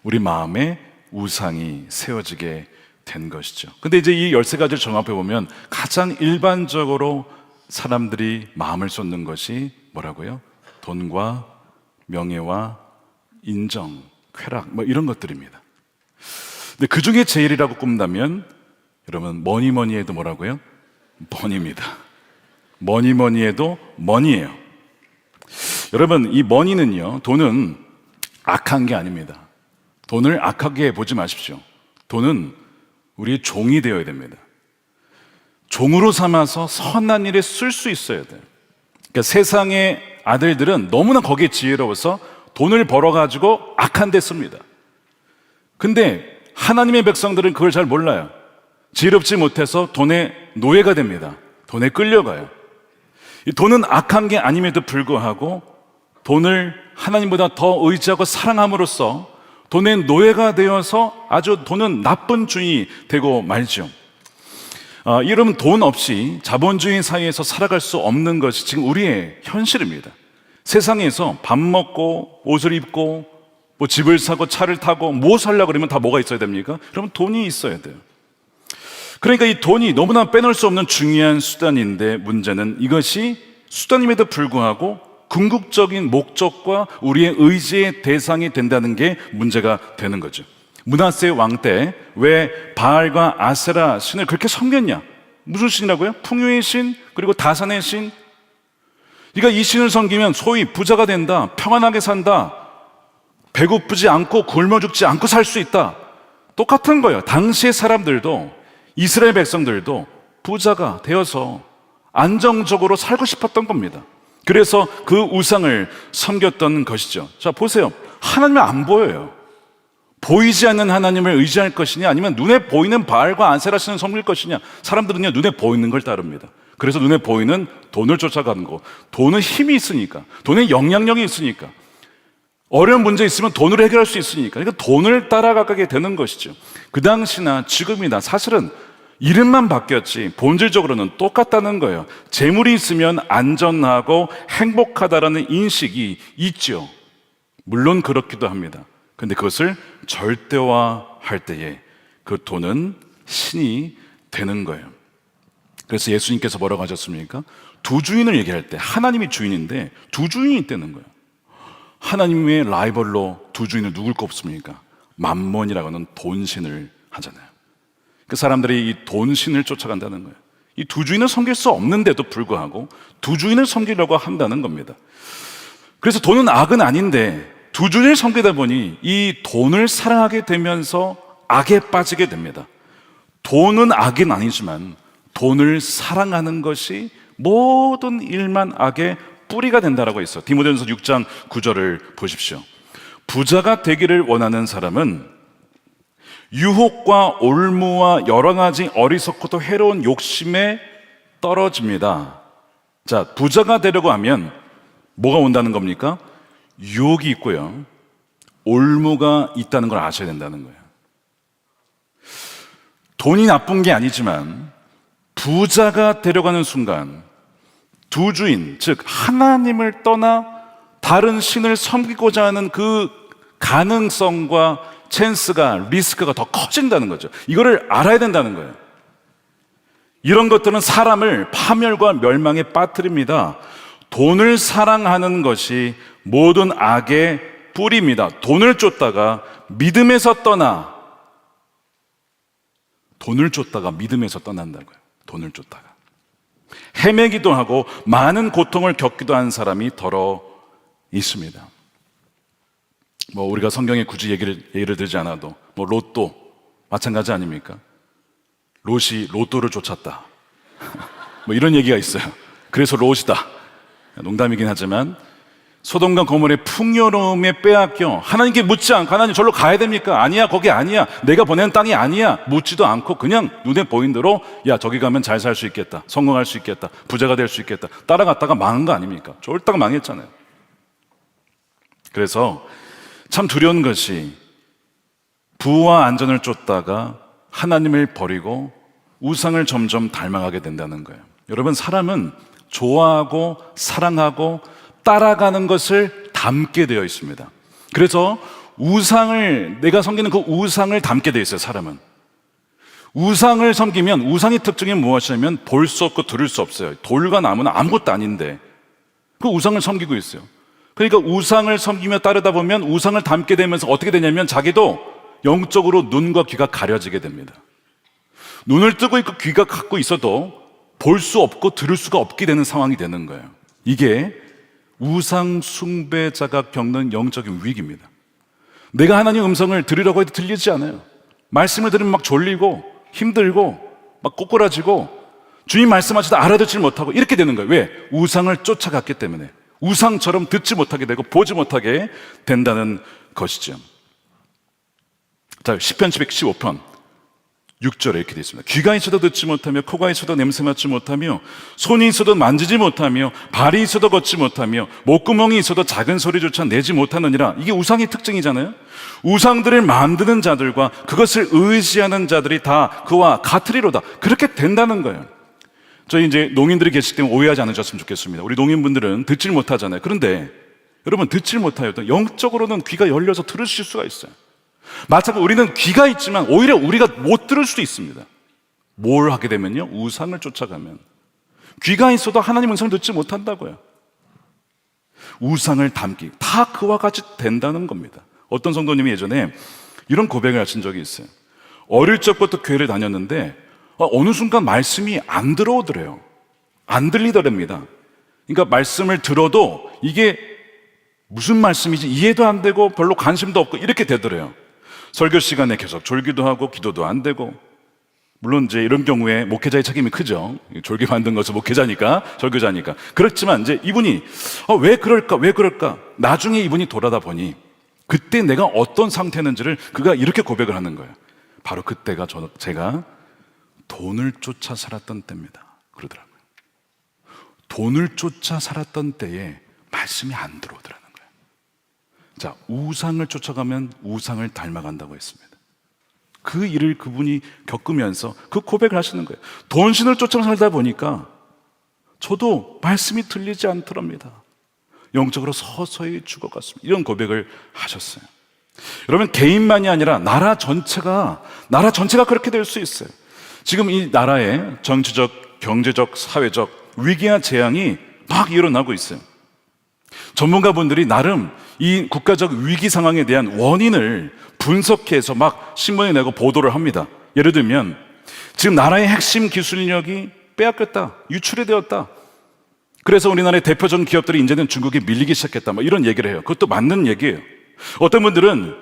우리 마음에 우상이 세워지게 된 것이죠. 근데 이제 이 13가지를 종합해 보면 가장 일반적으로 사람들이 마음을 쏟는 것이 뭐라고요? 돈과 명예와 인정, 쾌락, 이런 것들입니다. 근데 그 중에 제일이라고 꼽는다면 여러분, 뭐니 해도 뭐라고요? 머니입니다. 뭐니 해도 머니예요. 여러분, 이 머니는요, 돈은 악한 게 아닙니다. 돈을 악하게 보지 마십시오. 돈은 우리의 종이 되어야 됩니다. 종으로 삼아서 선한 일에 쓸 수 있어야 돼요. 그러니까 세상의 아들들은 너무나 거기에 지혜로워서 돈을 벌어가지고 악한 데 씁니다. 근데 하나님의 백성들은 그걸 잘 몰라요. 지혜롭지 못해서 돈의 노예가 됩니다. 돈에 끌려가요. 이 돈은 악한 게 아님에도 불구하고 돈을 하나님보다 더 의지하고 사랑함으로써 돈의 노예가 되어서 아주 돈은 나쁜 주인이 되고 말죠. 여러분, 돈 없이 자본주의 사회에서 살아갈 수 없는 것이 지금 우리의 현실입니다. 세상에서 밥 먹고 옷을 입고 집을 사고 차를 타고 뭐 살려고 그러면 다 뭐가 있어야 됩니까? 그러면 돈이 있어야 돼요. 그러니까 이 돈이 너무나 빼놓을 수 없는 중요한 수단인데, 문제는 이것이 수단임에도 불구하고 궁극적인 목적과 우리의 의지의 대상이 된다는 게 문제가 되는 거죠. 므낫세 왕 때 왜 바알과 아세라 신을 그렇게 섬겼냐? 무슨 신이라고요? 풍요의 신, 그리고 다산의 신. 그러니까 이 신을 섬기면 소위 부자가 된다, 평안하게 산다, 배고프지 않고 굶어 죽지 않고 살 수 있다. 똑같은 거예요. 당시의 사람들도, 이스라엘 백성들도 부자가 되어서 안정적으로 살고 싶었던 겁니다. 그래서 그 우상을 섬겼던 것이죠. 자, 보세요. 하나님은 안 보여요. 보이지 않는 하나님을 의지할 것이냐, 아니면 눈에 보이는 바알과 아세라 신을 섬길 것이냐. 사람들은요, 눈에 보이는 걸 따릅니다. 그래서 눈에 보이는 돈을 쫓아가는 거. 돈은 힘이 있으니까, 돈에 영향력이 있으니까, 어려운 문제 있으면 돈으로 해결할 수 있으니까, 그러니까 돈을 따라가게 되는 것이죠. 그 당시나 지금이나 사실은 이름만 바뀌었지 본질적으로는 똑같다는 거예요. 재물이 있으면 안전하고 행복하다라는 인식이 있죠. 물론 그렇기도 합니다. 그런데 그것을 절대화할 때에 그 돈은 신이 되는 거예요. 그래서 예수님께서 뭐라고 하셨습니까? 두 주인을 얘기할 때, 하나님이 주인인데 두 주인이 있다는 거예요. 하나님의 라이벌로 두 주인을 누굴 꼽습니까? 맘몬이라고 하는 돈신을 하잖아요. 그 사람들이 이 돈신을 쫓아간다는 거예요. 이 두 주인을 섬길 수 없는데도 불구하고 두 주인을 섬기려고 한다는 겁니다. 그래서 돈은 악은 아닌데 두 주인을 섬기다 보니 이 돈을 사랑하게 되면서 악에 빠지게 됩니다. 돈은 악은 아니지만 돈을 사랑하는 것이 모든 일만 악의 뿌리가 된다라고 있어요. 디모데전서 6장 9절을 보십시오. 부자가 되기를 원하는 사람은 유혹과 올무와 여러 가지 어리석고도 해로운 욕심에 떨어집니다. 자, 부자가 되려고 하면 뭐가 온다는 겁니까? 유혹이 있고요, 올무가 있다는 걸 아셔야 된다는 거예요. 돈이 나쁜 게 아니지만 부자가 되려고 하는 순간 두 주인, 즉 하나님을 떠나 다른 신을 섬기고자 하는 그 가능성과 찬스가, 리스크가 더 커진다는 거죠. 이거를 알아야 된다는 거예요. 이런 것들은 사람을 파멸과 멸망에 빠뜨립니다. 돈을 사랑하는 것이 모든 악의 뿌리입니다. 돈을 쫓다가 믿음에서 떠나, 돈을 쫓다가 믿음에서 떠난다고요. 돈을 쫓다가 헤매기도 하고 많은 고통을 겪기도 한 사람이 더러 있습니다. 뭐 우리가 성경에 굳이 예를 들지 않아도 뭐 로또 마찬가지 아닙니까? 롯이 로또를 쫓았다. 뭐 이런 얘기가 있어요. 그래서 롯이다. 농담이긴 하지만 소돔과 고모라의 풍요로움에 빼앗겨 하나님께 묻지 않고 하나님 절로 가야 됩니까? 아니야, 거기 아니야. 내가 보내는 땅이 아니야. 묻지도 않고 그냥 눈에 보인 대로 야, 저기 가면 잘 살 수 있겠다. 성공할 수 있겠다. 부자가 될 수 있겠다. 따라갔다가 망한 거 아닙니까? 쫄다가 망했잖아요. 그래서 참 두려운 것이 부와 안전을 쫓다가 하나님을 버리고 우상을 점점 닮아가게 된다는 거예요. 여러분, 사람은 좋아하고 사랑하고 따라가는 것을 담게 되어 있습니다. 그래서 내가 섬기는 그 우상을 담게 되어 있어요. 사람은 우상을 섬기면, 우상의 특징이 무엇이냐면 볼 수 없고 들을 수 없어요. 돌과 나무는 아무것도 아닌데 그 우상을 섬기고 있어요. 그러니까 우상을 섬기며 따르다 보면 우상을 담게 되면서 어떻게 되냐면 자기도 영적으로 눈과 귀가 가려지게 됩니다. 눈을 뜨고 있고 귀가 갖고 있어도 볼 수 없고 들을 수가 없게 되는 상황이 되는 거예요. 이게 우상 숭배자가 겪는 영적인 위기입니다. 내가 하나님 음성을 들으려고 해도 들리지 않아요. 말씀을 들으면 막 졸리고 힘들고 막 꼬꾸라지고 주님 말씀하시다 알아듣지 못하고 이렇게 되는 거예요. 왜? 우상을 쫓아갔기 때문에. 우상처럼 듣지 못하게 되고 보지 못하게 된다는 것이죠. 자, 시편 115편 6절에 이렇게 되어 있습니다. 귀가 있어도 듣지 못하며 코가 있어도 냄새 맡지 못하며 손이 있어도 만지지 못하며 발이 있어도 걷지 못하며 목구멍이 있어도 작은 소리조차 내지 못하느니라. 이게 우상의 특징이잖아요. 우상들을 만드는 자들과 그것을 의지하는 자들이 다 그와 같으리로다. 그렇게 된다는 거예요. 저희 이제 농인들이 계시기 때문에 오해하지 않으셨으면 좋겠습니다. 우리 농인분들은 듣질 못하잖아요. 그런데 여러분, 듣질 못해요. 영적으로는 귀가 열려서 들으실 수가 있어요. 마찬가지로 우리는 귀가 있지만 오히려 우리가 못 들을 수도 있습니다. 뭘 하게 되면요? 우상을 쫓아가면. 귀가 있어도 하나님 음성을 듣지 못한다고요. 우상을 담기, 다 그와 같이 된다는 겁니다. 어떤 성도님이 예전에 이런 고백을 하신 적이 있어요. 어릴 적부터 교회를 다녔는데 어느 순간 말씀이 안 들어오더래요. 안 들리더랍니다. 그러니까 말씀을 들어도 이게 무슨 말씀인지 이해도 안 되고 별로 관심도 없고 이렇게 되더래요. 설교 시간에 계속 졸기도 하고 기도도 안 되고. 물론 이제 이런 경우에 목회자의 책임이 크죠. 졸게 만든 것은 목회자니까, 설교자니까. 그렇지만 이제 이분이 왜 그럴까? 나중에 이분이 돌아다 보니 그때 내가 어떤 상태였는지를 그가 이렇게 고백을 하는 거예요. 바로 그때가 제가 돈을 쫓아 살았던 때입니다. 그러더라고요. 돈을 쫓아 살았던 때에 말씀이 안 들어오더라고요. 자, 우상을 쫓아가면 우상을 닮아간다고 했습니다. 그 일을 그분이 겪으면서 그 고백을 하시는 거예요. 돈신을 쫓아 살다 보니까 저도 말씀이 들리지 않더랍니다. 영적으로 서서히 죽어갔습니다. 이런 고백을 하셨어요. 여러분, 개인만이 아니라 나라 전체가 그렇게 될 수 있어요. 지금 이 나라의 정치적, 경제적, 사회적 위기와 재앙이 막 일어나고 있어요. 전문가분들이 나름 이 국가적 위기 상황에 대한 원인을 분석해서 막 신문에 내고 보도를 합니다. 예를 들면 지금 나라의 핵심 기술력이 빼앗겼다, 유출이 되었다. 그래서 우리나라의 대표적인 기업들이 이제는 중국에 밀리기 시작했다, 뭐 이런 얘기를 해요. 그것도 맞는 얘기예요. 어떤 분들은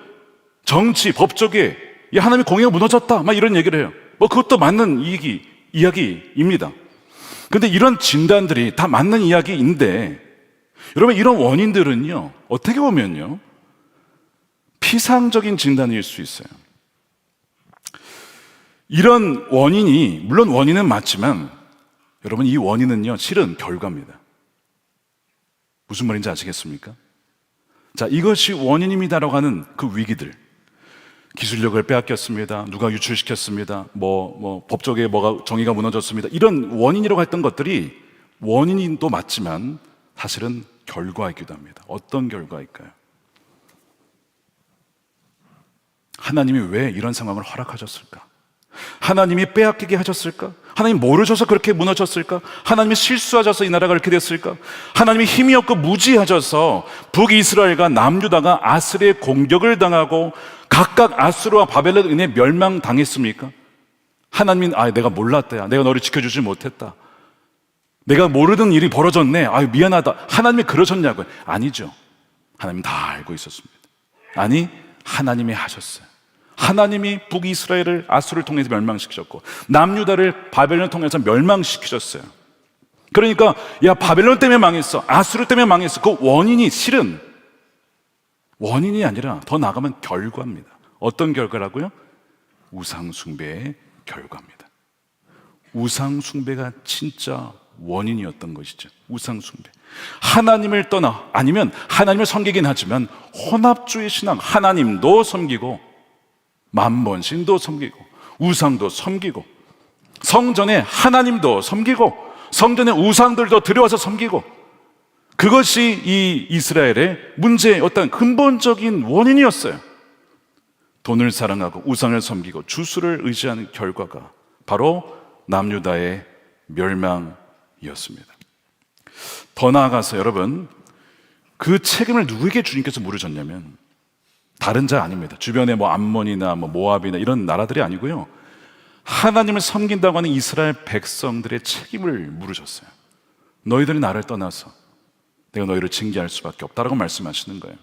정치, 법조계, 하나님의 공의가 무너졌다, 막 이런 얘기를 해요. 뭐 그것도 맞는 이야기입니다. 그런데 이런 진단들이 다 맞는 이야기인데, 여러분, 이런 원인들은요, 어떻게 보면요, 피상적인 진단일 수 있어요. 이런 원인이, 물론 원인은 맞지만, 여러분, 이 원인은요, 실은 결과입니다. 무슨 말인지 아시겠습니까? 자, 이것이 원인입니다라고 하는 그 위기들. 기술력을 빼앗겼습니다. 누가 유출시켰습니다. 법조계에 뭐가 정의가 무너졌습니다. 이런 원인이라고 했던 것들이 원인도 맞지만 사실은 결과이기도 합니다. 어떤 결과일까요? 하나님이 왜 이런 상황을 허락하셨을까? 하나님이 빼앗기게 하셨을까? 하나님 모르셔서 그렇게 무너졌을까? 하나님이 실수하셔서 이 나라가 그렇게 됐을까? 하나님이 힘이 없고 무지하셔서 북이스라엘과 남유다가 아스르의 공격을 당하고 각각 아스르와 바벨론에 의해 멸망당했습니까? 하나님은 내가 몰랐다. 내가 너를 지켜주지 못했다. 내가 모르는 일이 벌어졌네. 미안하다. 하나님이 그러셨냐고요? 아니죠. 하나님 다 알고 있었습니다. 아니, 하나님이 하셨어요. 하나님이 북이스라엘을 아수르를 통해서 멸망시키셨고 남유다를 바벨론을 통해서 멸망시키셨어요. 그러니까 바벨론 때문에 망했어, 아수르 때문에 망했어. 그 원인이 실은 원인이 아니라 더 나아가면 결과입니다. 어떤 결과라고요? 우상숭배의 결과입니다. 우상숭배가 진짜 원인이었던 것이죠. 우상숭배. 하나님을 떠나, 아니면 하나님을 섬기긴 하지만 혼합주의 신앙, 하나님도 섬기고 만번신도 섬기고 우상도 섬기고 성전에 하나님도 섬기고 성전에 우상들도 들여와서 섬기고, 그것이 이 이스라엘의 문제의 어떤 근본적인 원인이었어요. 돈을 사랑하고 우상을 섬기고 주수를 의지하는 결과가 바로 남유다의 멸망이었습니다. 더 나아가서 여러분, 그 책임을 누구에게 주님께서 물으셨냐면 다른 자 아닙니다. 주변에 암몬이나 모압이나 이런 나라들이 아니고요, 하나님을 섬긴다고 하는 이스라엘 백성들의 책임을 물으셨어요. 너희들이 나를 떠나서 내가 너희를 징계할 수밖에 없다라고 말씀하시는 거예요.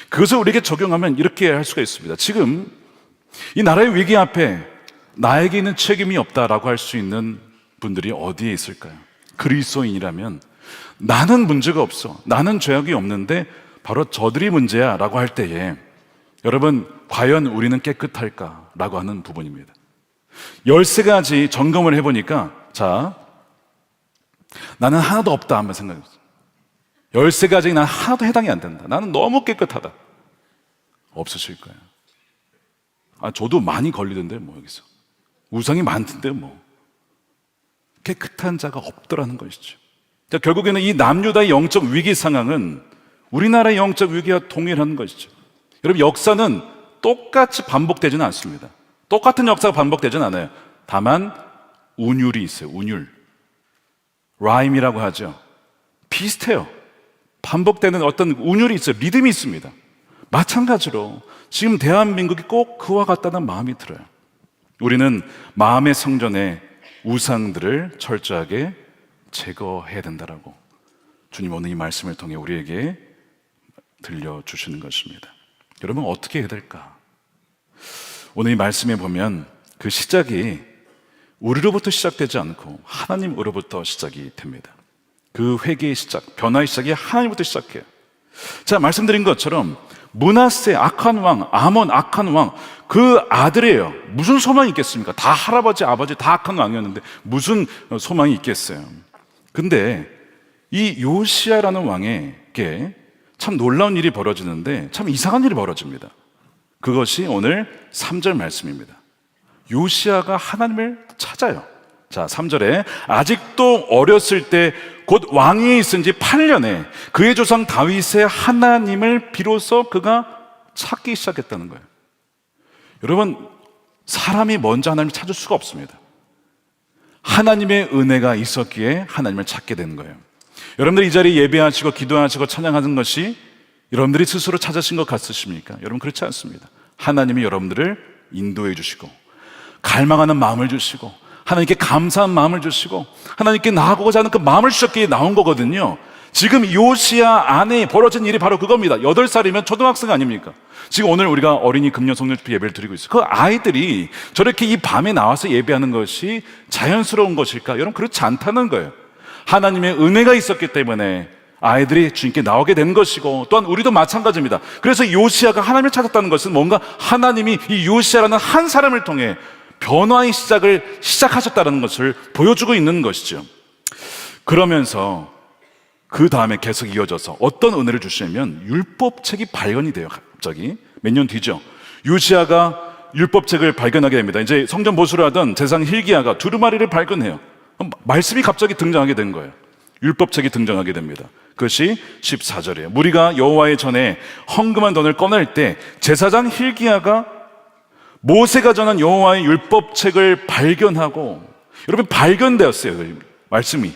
그것을 우리에게 적용하면 이렇게 할 수가 있습니다. 지금 이 나라의 위기 앞에 나에게 있는 책임이 없다라고 할 수 있는 분들이 어디에 있을까요? 그리스도인이라면 나는 문제가 없어, 나는 죄악이 없는데 바로 저들이 문제야 라고 할 때에 여러분, 과연 우리는 깨끗할까? 라고 하는 부분입니다. 13가지 점검을 해보니까 나는 하나도 없다 한번 생각해보세요. 13가지 난 하나도 해당이 안 된다, 나는 너무 깨끗하다. 없으실 거예요. 저도 많이 걸리던데 여기서 우상이 많던데 깨끗한 자가 없더라는 것이죠. 결국에는 이 남유다의 영적 위기 상황은 우리나라의 영적 위기와 동일한 것이죠. 여러분, 역사는 똑같이 반복되지는 않습니다. 똑같은 역사가 반복되지는 않아요. 다만 운율이 있어요. 운율, 라임이라고 하죠. 비슷해요. 반복되는 어떤 운율이 있어요. 리듬이 있습니다. 마찬가지로 지금 대한민국이 꼭 그와 같다는 마음이 들어요. 우리는 마음의 성전에 우상들을 철저하게 제거해야 된다라고 주님 오늘 이 말씀을 통해 우리에게 들려주시는 것입니다. 여러분, 어떻게 해야 될까? 오늘 이 말씀에 보면 그 시작이 우리로부터 시작되지 않고 하나님으로부터 시작이 됩니다. 그 회개의 시작, 변화의 시작이 하나님부터 시작해요. 말씀드린 것처럼 므낫세 악한 왕, 아몬 악한 왕, 그 아들이에요. 무슨 소망이 있겠습니까? 다 할아버지, 아버지 다 악한 왕이었는데 무슨 소망이 있겠어요? 근데 이 요시야라는 왕에게 참 놀라운 일이 벌어지는데 참 이상한 일이 벌어집니다. 그것이 오늘 3절 말씀입니다. 요시야가 하나님을 찾아요. 3절에 아직도 어렸을 때 곧 왕위에 있은 지 8년에 그의 조상 다윗의 하나님을 비로소 그가 찾기 시작했다는 거예요. 여러분, 사람이 먼저 하나님을 찾을 수가 없습니다. 하나님의 은혜가 있었기에 하나님을 찾게 되는 거예요. 여러분들이 이 자리에 예배하시고 기도하시고 찬양하는 것이 여러분들이 스스로 찾으신 것 같으십니까? 여러분, 그렇지 않습니다. 하나님이 여러분들을 인도해 주시고 갈망하는 마음을 주시고 하나님께 감사한 마음을 주시고 하나님께 나아가고자 하는 그 마음을 주셨기에 나온 거거든요. 지금 요시야 안에 벌어진 일이 바로 그겁니다. 8살이면 초등학생 아닙니까? 지금 오늘 우리가 어린이 금요 성령집회 예배를 드리고 있어요. 그 아이들이 저렇게 이 밤에 나와서 예배하는 것이 자연스러운 것일까? 여러분, 그렇지 않다는 거예요. 하나님의 은혜가 있었기 때문에 아이들이 주님께 나오게 된 것이고, 또한 우리도 마찬가지입니다. 그래서 요시야가 하나님을 찾았다는 것은 뭔가 하나님이 이 요시야라는 한 사람을 통해 변화의 시작을 시작하셨다는 것을 보여주고 있는 것이죠. 그러면서 그 다음에 계속 이어져서 어떤 은혜를 주시냐면 율법책이 발견이 돼요. 갑자기 몇 년 뒤죠. 요시야가 율법책을 발견하게 됩니다. 이제 성전 보수를 하던 제사장 hil기야가 두루마리를 발견해요. 말씀이 갑자기 등장하게 된 거예요. 율법책이 등장하게 됩니다. 그것이 14절이에요. 무리가 여호와의 전에 헌금한 돈을 꺼낼 때 제사장 hil기야가 모세가 전한 여호와의 율법책을 발견하고, 여러분 발견되었어요, 그 말씀이.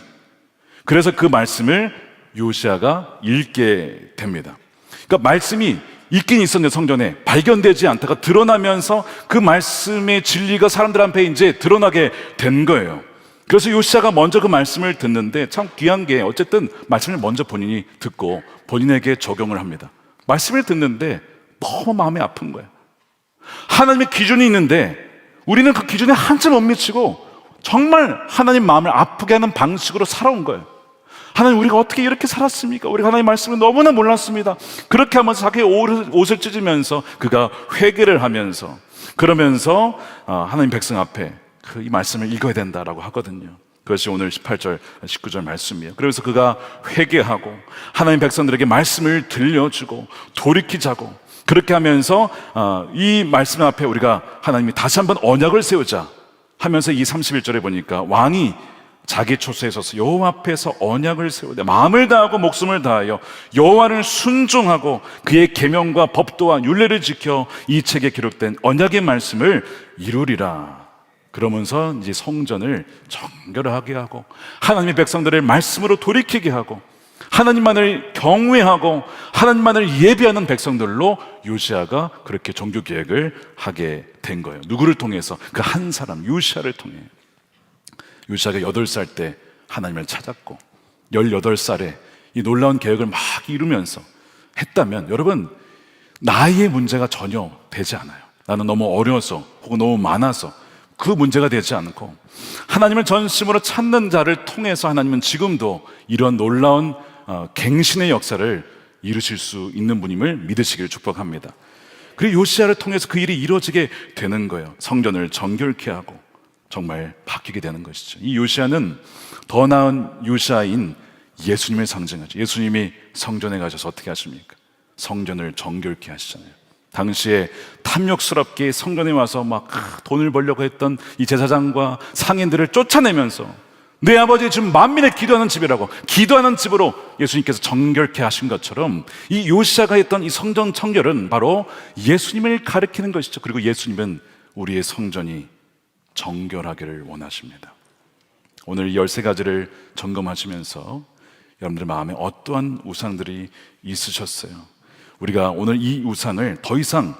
그래서 그 말씀을 요시아가 읽게 됩니다. 그러니까 말씀이 있긴 있었는데 성전에 발견되지 않다가 드러나면서 그 말씀의 진리가 사람들 앞에 이제 드러나게 된 거예요. 그래서 요시아가 먼저 그 말씀을 듣는데 참 귀한 게, 어쨌든 말씀을 먼저 본인이 듣고 본인에게 적용을 합니다. 말씀을 듣는데 너무 마음이 아픈 거예요. 하나님의 기준이 있는데 우리는 그 기준에 한참 못 미치고 정말 하나님 마음을 아프게 하는 방식으로 살아온 거예요. 하나님, 우리가 어떻게 이렇게 살았습니까? 우리가 하나님 말씀을 너무나 몰랐습니다. 그렇게 하면서 자기 옷을 찢으면서 그가 회개를 하면서, 그러면서 하나님 백성 앞에 이 말씀을 읽어야 된다라고 하거든요. 그것이 오늘 18절, 19절 말씀이에요. 그래서 그가 회개하고 하나님 백성들에게 말씀을 들려주고 돌이키자고, 그렇게 하면서 이 말씀 앞에 우리가 하나님이 다시 한번 언약을 세우자 하면서 이 31절에 보니까 왕이 자기 초소에 서서 여호와 앞에서 언약을 세우되 마음을 다하고 목숨을 다하여 여호와를 순종하고 그의 계명과 법도와 율례를 지켜 이 책에 기록된 언약의 말씀을 이루리라. 그러면서 이제 성전을 정결하게 하고 하나님의 백성들을 말씀으로 돌이키게 하고 하나님만을 경외하고 하나님만을 예배하는 백성들로 요시아가 그렇게 종교 계획을 하게 된 거예요. 누구를 통해서? 그 한 사람 요시아를 통해. 요시아가 8살 때 하나님을 찾았고 18살에 이 놀라운 계획을 막 이루면서 했다면, 여러분, 나이의 문제가 전혀 되지 않아요. 나는 너무 어려서 혹은 너무 많아서 그 문제가 되지 않고 하나님을 전심으로 찾는 자를 통해서 하나님은 지금도 이런 놀라운 갱신의 역사를 이루실 수 있는 분임을 믿으시길 축복합니다. 그리고 요시아를 통해서 그 일이 이루어지게 되는 거예요. 성전을 정결케 하고 정말 바뀌게 되는 것이죠. 이 요시아는 더 나은 요시아인 예수님을 상징하죠. 예수님이 성전에 가셔서 어떻게 하십니까? 성전을 정결케 하시잖아요. 당시에 탐욕스럽게 성전에 와서 막 돈을 벌려고 했던 이 제사장과 상인들을 쫓아내면서 내 아버지 지금 만민의 기도하는 집이라고, 기도하는 집으로 예수님께서 정결케 하신 것처럼 이 요시아가 했던 이 성전 정결은 바로 예수님을 가리키는 것이죠. 그리고 예수님은 우리의 성전이 정결하기를 원하십니다. 오늘 이 13가지를 점검하시면서 여러분들 마음에 어떠한 우상들이 있으셨어요? 우리가 오늘 이 우상을 더 이상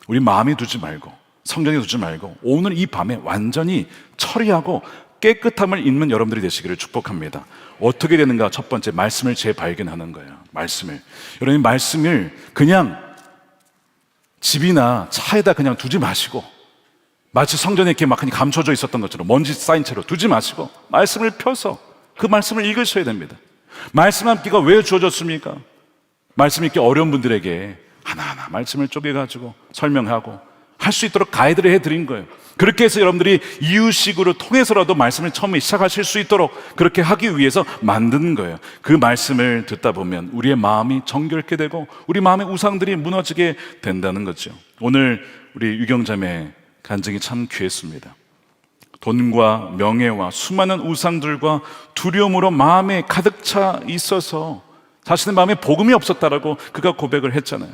우리 마음에 두지 말고 성전에 두지 말고 오늘 이 밤에 완전히 처리하고 깨끗함을 입는 여러분들이 되시기를 축복합니다. 어떻게 되는가? 첫 번째, 말씀을 재발견하는 거예요. 여러분, 말씀을 그냥 집이나 차에다 그냥 두지 마시고, 마치 성전에 이렇게 막 감춰져 있었던 것처럼 먼지 쌓인 채로 두지 마시고 말씀을 펴서 그 말씀을 읽으셔야 됩니다. 말씀 함께가 왜 주어졌습니까? 말씀 읽기 어려운 분들에게 하나하나 말씀을 쪼개가지고 설명하고 할 수 있도록 가이드를 해드린 거예요. 그렇게 해서 여러분들이 이유식으로 통해서라도 말씀을 처음에 시작하실 수 있도록 그렇게 하기 위해서 만든 거예요. 그 말씀을 듣다 보면 우리의 마음이 정결케 되고 우리 마음의 우상들이 무너지게 된다는 거죠. 오늘 우리 유경자매 간증이 참 귀했습니다. 돈과 명예와 수많은 우상들과 두려움으로 마음에 가득 차 있어서 자신의 마음에 복음이 없었다라고 그가 고백을 했잖아요.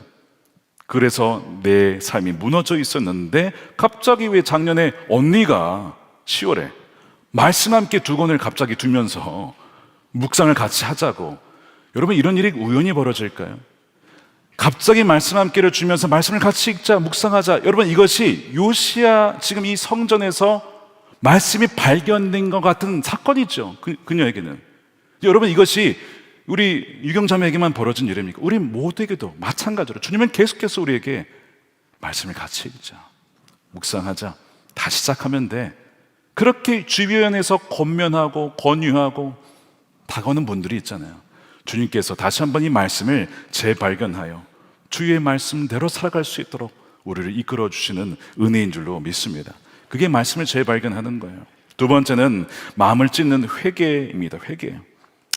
그래서 내 삶이 무너져 있었는데 갑자기 왜 작년에 언니가 10월에 말씀 함께 2권을 갑자기 두면서 묵상을 같이 하자고. 여러분, 이런 일이 우연히 벌어질까요? 갑자기 말씀 함께를 주면서 말씀을 같이 읽자, 묵상하자. 여러분, 이것이 요시야 지금 이 성전에서 말씀이 발견된 것 같은 사건이죠. 그녀에게는. 여러분, 이것이 우리 유경자매에게만 벌어진 일입니까? 우리 모두에게도 마찬가지로 주님은 계속해서 우리에게 말씀을 같이 읽자, 묵상하자, 다시 시작하면 돼. 그렇게 주변에서 권면하고 권유하고 다가오는 분들이 있잖아요. 주님께서 다시 한번 이 말씀을 재발견하여 주의 말씀대로 살아갈 수 있도록 우리를 이끌어 주시는 은혜인 줄로 믿습니다. 그게 말씀을 재발견하는 거예요. 두 번째는 마음을 찢는 회개입니다. 회개.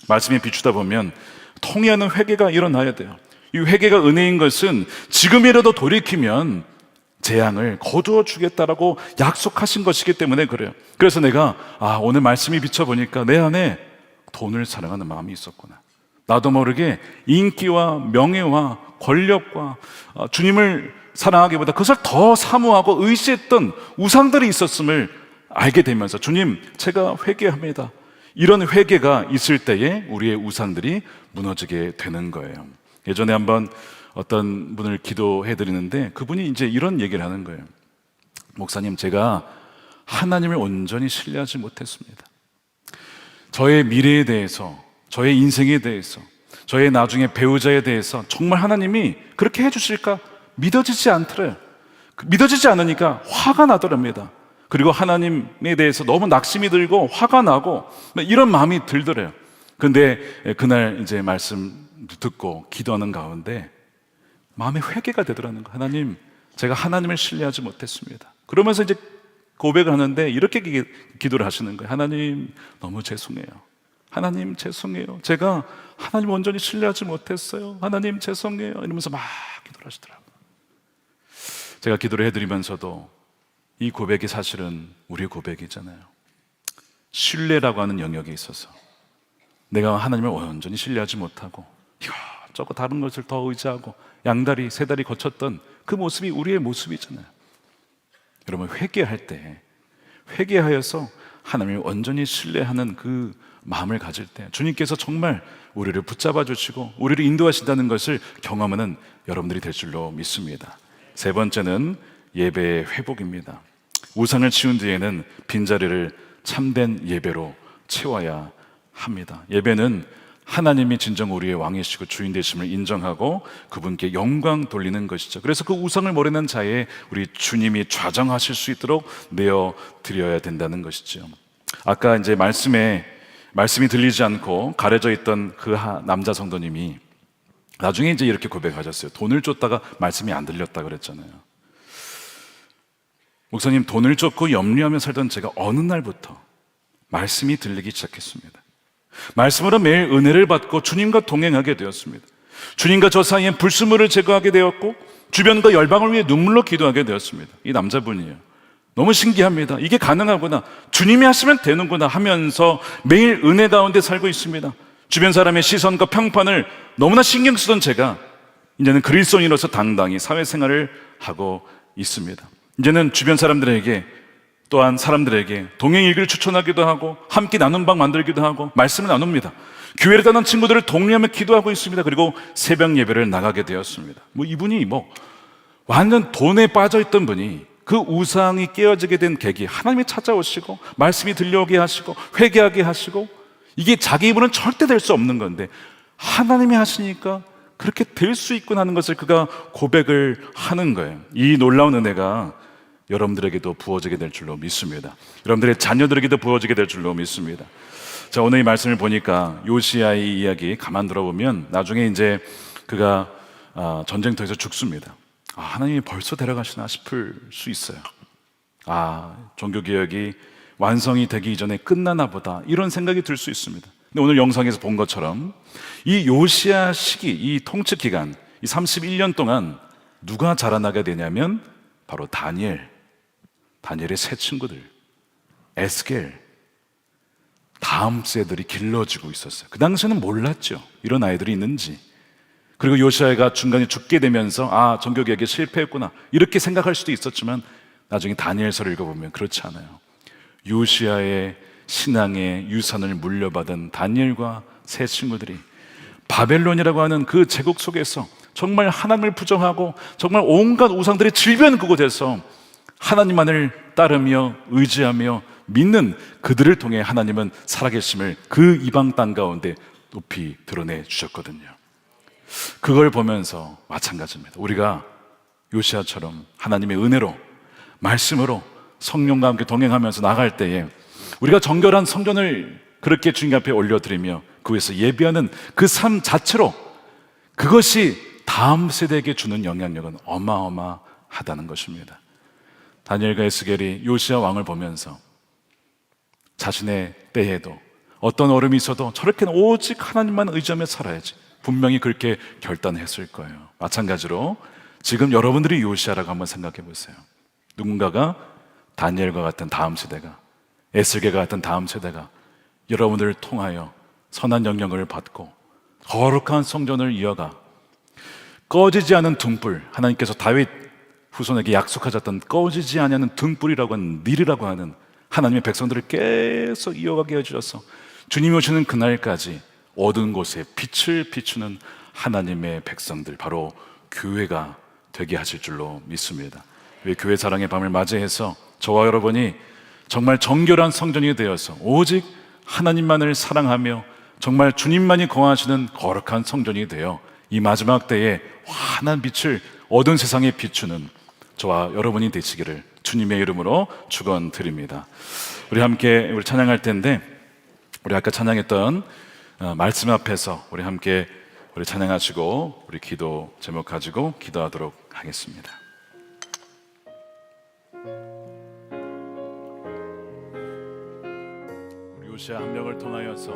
말씀에 비추다 보면 통회하는 회개가 일어나야 돼요. 이 회개가 은혜인 것은 지금이라도 돌이키면 재앙을 거두어 주겠다라고 약속하신 것이기 때문에 그래요. 그래서 내가 오늘 말씀이 비춰보니까 내 안에 돈을 사랑하는 마음이 있었구나. 나도 모르게 인기와 명예와 권력과 주님을 사랑하기보다 그것을 더 사모하고 의지했던 우상들이 있었음을 알게 되면서 주님, 제가 회개합니다. 이런 회개가 있을 때에 우리의 우상들이 무너지게 되는 거예요. 예전에 한번 어떤 분을 기도해 드리는데 그분이 이제 이런 얘기를 하는 거예요. 목사님, 제가 하나님을 온전히 신뢰하지 못했습니다. 저의 미래에 대해서, 저의 인생에 대해서, 저의 나중에 배우자에 대해서 정말 하나님이 그렇게 해주실까 믿어지지 않더래요. 믿어지지 않으니까 화가 나더랍니다. 그리고 하나님에 대해서 너무 낙심이 들고 화가 나고 이런 마음이 들더래요. 근데 그날 이제 말씀 듣고 기도하는 가운데 마음에 회개가 되더라는 거예요. 하나님, 제가 하나님을 신뢰하지 못했습니다. 그러면서 이제 고백을 하는데 이렇게 기도를 하시는 거예요. 하나님, 너무 죄송해요. 하나님, 죄송해요. 제가 하나님 온전히 신뢰하지 못했어요. 하나님, 죄송해요. 이러면서 막 기도를 하시더라고요. 제가 기도를 해드리면서도 이 고백이 사실은 우리의 고백이잖아요. 신뢰라고 하는 영역에 있어서 내가 하나님을 온전히 신뢰하지 못하고 저거 다른 것을 더 의지하고 양다리 세 다리 거쳤던 그 모습이 우리의 모습이잖아요. 여러분, 회개할 때 회개하여서 하나님을 온전히 신뢰하는 그 마음을 가질 때 주님께서 정말 우리를 붙잡아 주시고 우리를 인도하신다는 것을 경험하는 여러분들이 될 줄로 믿습니다. 세 번째는 예배의 회복입니다. 우상을 치운 뒤에는 빈자리를 참된 예배로 채워야 합니다. 예배는 하나님이 진정 우리의 왕이시고 주인 되심을 인정하고 그분께 영광 돌리는 것이죠. 그래서 그 우상을 모르는 자에 우리 주님이 좌정하실 수 있도록 내어 드려야 된다는 것이죠. 아까 이제 말씀이 들리지 않고 가려져 있던 그 남자 성도님이 나중에 이제 이렇게 고백하셨어요. 돈을 줬다가 말씀이 안 들렸다 그랬잖아요. 목사님, 돈을 줬고 염려하며 살던 제가 어느 날부터 말씀이 들리기 시작했습니다. 말씀으로 매일 은혜를 받고 주님과 동행하게 되었습니다. 주님과 저 사이엔 불순물을 제거하게 되었고 주변과 열방을 위해 눈물로 기도하게 되었습니다. 이 남자분이에요. 너무 신기합니다. 이게 가능하구나, 주님이 하시면 되는구나 하면서 매일 은혜 가운데 살고 있습니다. 주변 사람의 시선과 평판을 너무나 신경 쓰던 제가 이제는 그리스도인으로서 당당히 사회생활을 하고 있습니다. 이제는 주변 사람들에게, 또한 사람들에게 동행일기를 추천하기도 하고 함께 나눈 방 만들기도 하고 말씀을 나눕니다. 교회를 떠난 친구들을 독려하며 기도하고 있습니다. 그리고 새벽 예배를 나가게 되었습니다. 이분이 완전 돈에 빠져있던 분이 그 우상이 깨어지게 된 계기, 하나님이 찾아오시고 말씀이 들려오게 하시고 회개하게 하시고, 이게 자기 입으로는 절대 될 수 없는 건데 하나님이 하시니까 그렇게 될 수 있구나 하는 것을 그가 고백을 하는 거예요. 이 놀라운 은혜가 여러분들에게도 부어지게 될 줄로 믿습니다. 여러분들의 자녀들에게도 부어지게 될 줄로 믿습니다. 자, 오늘 이 말씀을 보니까 요시야의 이야기 가만 들어보면 나중에 이제 그가 전쟁터에서 죽습니다. 하나님이 벌써 데려가시나 싶을 수 있어요. 종교개혁이 완성이 되기 이전에 끝나나 보다, 이런 생각이 들 수 있습니다. 근데 오늘 영상에서 본 것처럼 이 요시야 시기, 이 통치 기간, 이 31년 동안 누가 자라나게 되냐면 바로 다니엘의 세 친구들, 에스겔, 다음 세들이 길러지고 있었어요. 그 당시에는 몰랐죠, 이런 아이들이 있는지. 그리고 요시야가 중간에 죽게 되면서 종교개혁에 실패했구나 이렇게 생각할 수도 있었지만 나중에 다니엘서를 읽어보면 그렇지 않아요. 요시야의 신앙의 유산을 물려받은 다니엘과 세 친구들이 바벨론이라고 하는 그 제국 속에서 정말 하나님을 부정하고 정말 온갖 우상들의 질비한 그곳에서 하나님만을 따르며 의지하며 믿는 그들을 통해 하나님은 살아계심을 그 이방 땅 가운데 높이 드러내 주셨거든요. 그걸 보면서 마찬가지입니다. 우리가 요시야처럼 하나님의 은혜로, 말씀으로 성령과 함께 동행하면서 나갈 때에 우리가 정결한 성전을 그렇게 주님 앞에 올려드리며 그 위에서 예배하는 그 삶 자체로, 그것이 다음 세대에게 주는 영향력은 어마어마하다는 것입니다. 다니엘과 에스겔이 요시야 왕을 보면서 자신의 때에도 어떤 어려움이 있어도 저렇게는 오직 하나님만 의지하며 살아야지, 분명히 그렇게 결단했을 거예요. 마찬가지로 지금 여러분들이 요시야라고 한번 생각해 보세요. 누군가가 다니엘과 같은 다음 세대가, 에스겔과 같은 다음 세대가 여러분들을 통하여 선한 영향을 받고 거룩한 성전을 이어가 꺼지지 않은 등불, 하나님께서 다윗 후손에게 약속하셨던 꺼지지 않는 등불이라고 하는 니르라고 하는 하나님의 백성들을 계속 이어가게 해주셔서 주님이 오시는 그날까지 어두운 곳에 빛을 비추는 하나님의 백성들, 바로 교회가 되게 하실 줄로 믿습니다. 왜 교회 사랑의 밤을 맞이해서 저와 여러분이 정말 정결한 성전이 되어서 오직 하나님만을 사랑하며 정말 주님만이 거하시는 거룩한 성전이 되어 이 마지막 때에 환한 빛을 어두운 세상에 비추는 저와 여러분이 되시기를 주님의 이름으로 축원드립니다. 우리 함께 우리 찬양할 텐데, 우리 아까 찬양했던 말씀 앞에서 우리 함께 우리 찬양하시고 우리 기도 제목 가지고 기도하도록 하겠습니다. 우리 요시야 한 명을 통하여서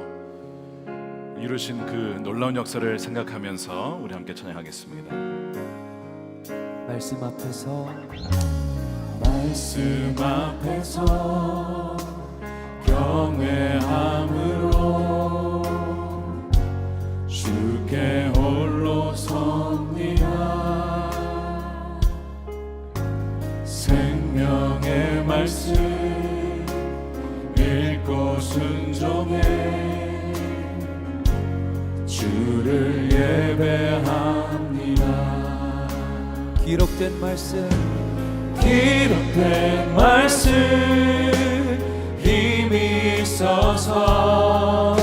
이루신 그 놀라운 역사를 생각하면서 우리 함께 찬양하겠습니다. 말씀 앞에서 경외함으로 주께 홀로 섭니다. 생명의 말씀 읽고 순종해 주를 예배합니다. 기록된 말씀 힘이 있어서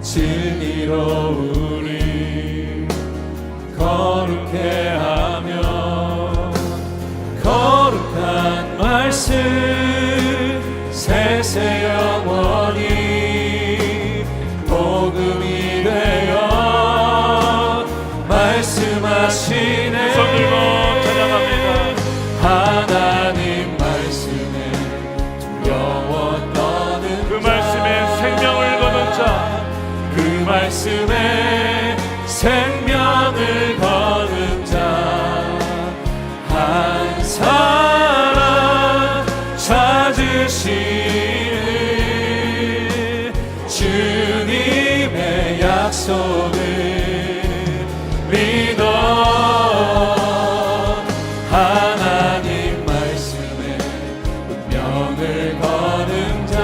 진리로 우리 거룩해 하며 거룩한 말씀 세세 영원히 복음이 되어 말씀하시네. 손 들고 찬양합니다. 하나님 말씀에 두려워 떠는 그 말씀에 생명을 거는 자, 그 말씀에 생명을 거는 자 한 사람 찾으시는 주님의 약속을 믿어 하나님 말씀에 운명을 거는 자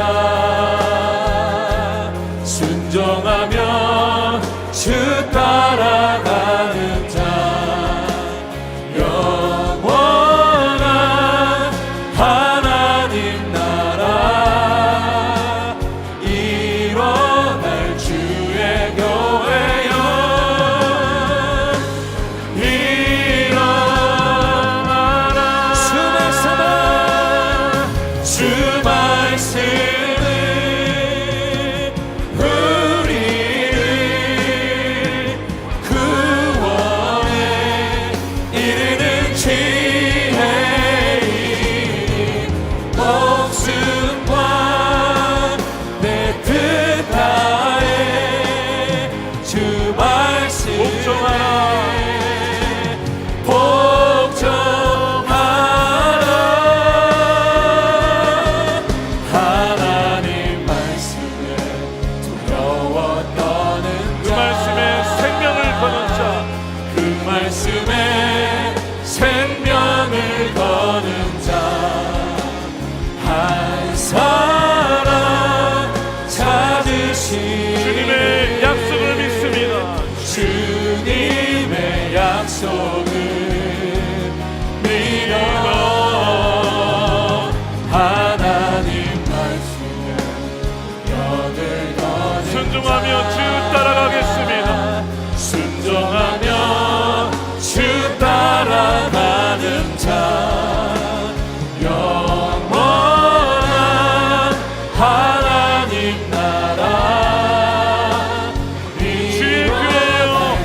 순종하며 주 따라가는 자 영원한 하나님 나라 일어날 주의 교회여 일어나라. 주 말씀은 우리를 구원에 이르는 지혜인 목숨과 내 뜻 다해 주 말씀 복종하라. 하나님 말씀에 두려워 떠는 자, 그 말씀에 생명을 거는 자, 그 말씀에 생명을 거는 자 한 사람 찾으시는 주님의 약속을 믿습니다. 주님의 약속을 믿어 하나님 말씀에 연을 거는 순종하며 주 따라가겠습니다. 순종하며 주 따라가는 자 영원한 하나님 나라 주의 교회여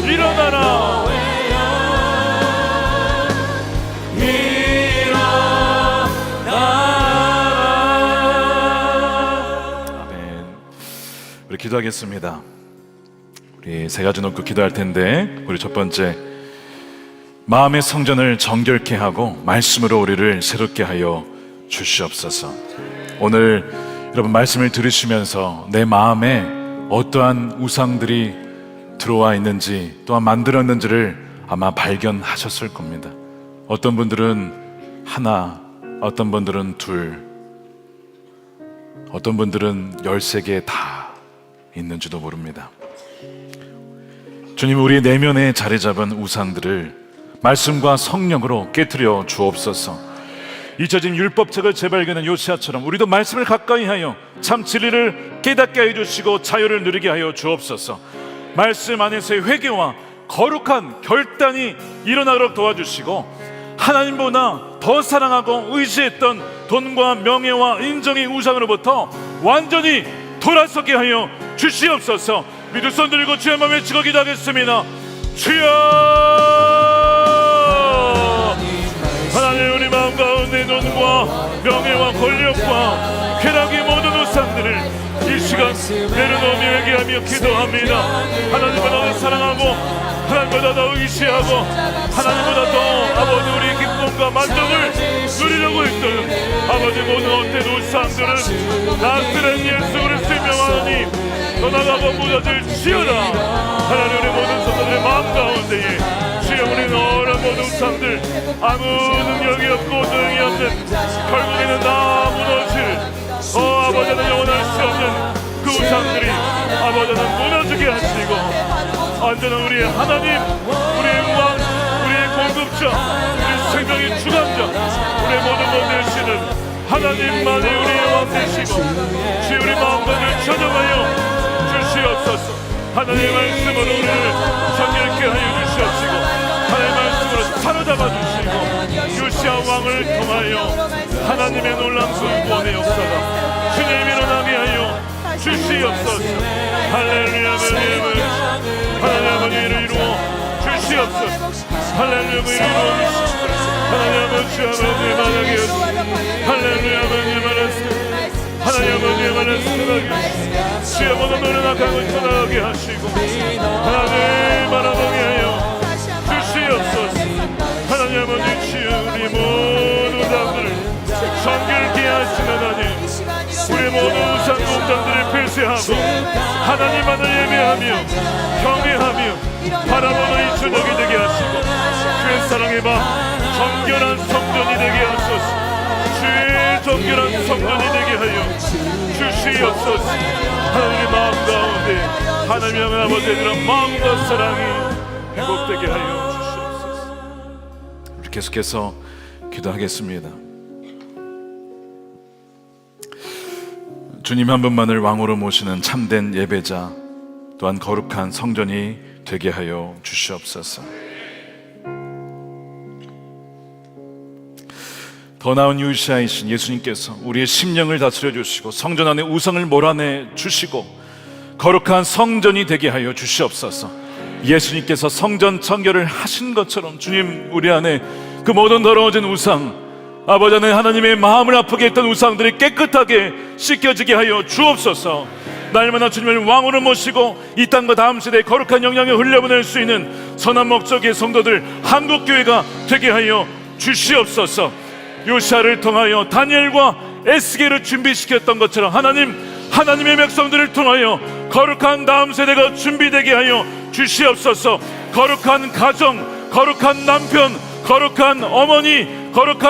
일어나라. 아멘. 우리 기도하겠습니다. 우리 세 가지 놓고 기도할 텐데, 우리 첫 번째, 마음의 성전을 정결케 하고 말씀으로 우리를 새롭게 하여 주시옵소서. 오늘 여러분 말씀을 들으시면서 내 마음에 어떠한 우상들이 들어와 있는지 또한 만들었는지를 아마 발견하셨을 겁니다. 어떤 분들은 하나, 어떤 분들은 둘, 어떤 분들은 13개 다 있는지도 모릅니다. 주님, 우리 내면에 자리 잡은 우상들을 말씀과 성령으로 깨트려 주옵소서. 잊혀진 율법책을 재발견한 요시아처럼 우리도 말씀을 가까이 하여 참 진리를 깨닫게 해주시고 자유를 누리게 하여 주옵소서. 말씀 안에서의 회개와 거룩한 결단이 일어나도록 도와주시고, 하나님보다 더 사랑하고 의지했던 돈과 명예와 인정의 우상으로부터 완전히 돌아서게 하여 주시옵소서. 믿을 손 들고 주의 마음에 외치고 기도하겠습니다. 주여! 하나님, 우리 마음 가운데 돈과 명예와 권력과 쾌락의 모든 우상들을 이 시간 내려놓으며 회개하며 기도합니다. 하나님보다 더 사랑하고 하나님보다 더 의지하고 하나님보다 더 아버지 우리의 기쁨과 만족을 누리려고 했던 아버지 모든 헛된 우상들은 나스렛 예수 그리스도의 명하니 떠나가고 무너질지어다. 하나님, 우리 모든 성도들의 마음 가운데에 주여, 우리는 어느 모든 우상들 아무 능력이 없고 능이 없는 결국에는 다 무너질 아버지는 영원할 수 없는 그 우상들이 아버지는 무너지게 하시고, 언제나 우리의 하나님, 우리의 왕, 우리의 공급자, 우리 생명의 주관자, 우리의 모든 것 되시는 하나님만이 우리의 왕 되시고, 주여 우리 마음을 전정하여 주시옵소서. 하나님의 말씀으로 우리를 정결케 하여 주시옵시고, 하나님의 말씀으로 사로잡아 주시고, 요시아 왕을 통하여 하나님의 놀라운 구원의 역사가 주님 일어나게 하여 주시옵소서. 할렐루야. 하나님 아버지를 이루어 주시옵소서. 할렐루야. 하나님 아버지 아버지의 만약에 할렐루야. 아버지의 말씀 하나님 아버지의 말씀 주여 모든 너를 악하고 전하게 하시고 하나님 바라보게 하여 주시옵소서. 하나님 아버지 주여 우리 모든 우상들을 정결케 하시는 하나님, 우리 모든 우상 공장들을 폐쇄하고 하나님만을 예배하며 경외하며 바라보는 이 저녁이 되게 하시고, 주의 사랑의 밤 정결한 성전이 되게 하소서. 주의 정결한 성전이 되게 하여 주시옵소서. 하나님의 마음 가운데 하나님 향한 아버지의 그런 마음과 사랑이 회복되게 하여 주시옵소서. 우리 계속해서 기도하겠습니다. 주님 한 분만을 왕으로 모시는 참된 예배자, 또한 거룩한 성전이 되게 하여 주시옵소서. 더 나은 요시아이신 예수님께서 우리의 심령을 다스려 주시고 성전 안에 우상을 몰아내 주시고 거룩한 성전이 되게 하여 주시옵소서. 예수님께서 성전 청결을 하신 것처럼 주님, 우리 안에 그 모든 더러워진 우상, 아버지 하나님, 하나님의 마음을 아프게 했던 우상들이 깨끗하게 씻겨지게 하여 주옵소서. 날마다 주님을 왕으로 모시고 이 땅과 다음 세대에 거룩한 영향을 흘려보낼 수 있는 선한 목적의 성도들 한국교회가 되게 하여 주시옵소서. 요시아를 통하여 다니엘과 에스겔을 준비시켰던 것처럼 하나님의 백성들을 통하여 거룩한 다음 세대가 준비되게 하여 주시옵소서. 거룩한 가정, 거룩한 남편, 거룩한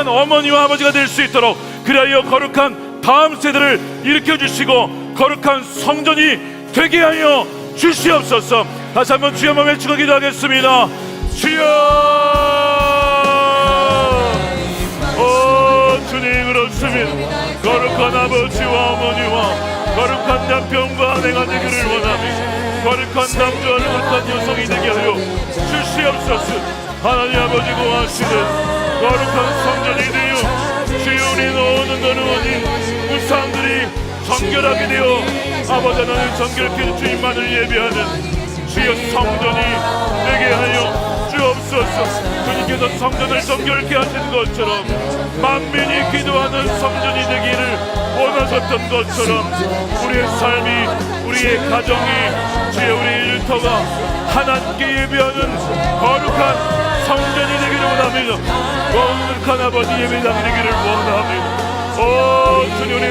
어머니와 아버지가 될 수 있도록 그리하여 거룩한 다음 세대를 일으켜 주시고 거룩한 성전이 되게 하여 주시옵소서. 다시 한번 주여 한번 외치고 기도하겠습니다. 주여! 주님, 그렇습니다. 거룩한 아버지와 어머니와 거룩한 남편과 아내가 되기를 원하며 거룩한 남자와 거룩한 여성이 되게 하여 주시옵소서. 하나님 아버지 고하시는 거룩한 성전이 되어 주여 우리 모든 거룩한 우상들이 정결하게 되어 아버지 하나님 정결케 주님만을 예배하는 주여 성전이 되게 하여 주옵소서. 주님께서 성전을 정결케 하신 것처럼 만민이 기도하는 성전이 되기를 원하셨던 것처럼 우리의 삶이, 우리의 가정이, 주여 우리의 일터가 하나님께 예배하는 거룩한 성전이 되기를 원합니다. 거룩한 아버지 예배당이 되기를 원합니다. 주님,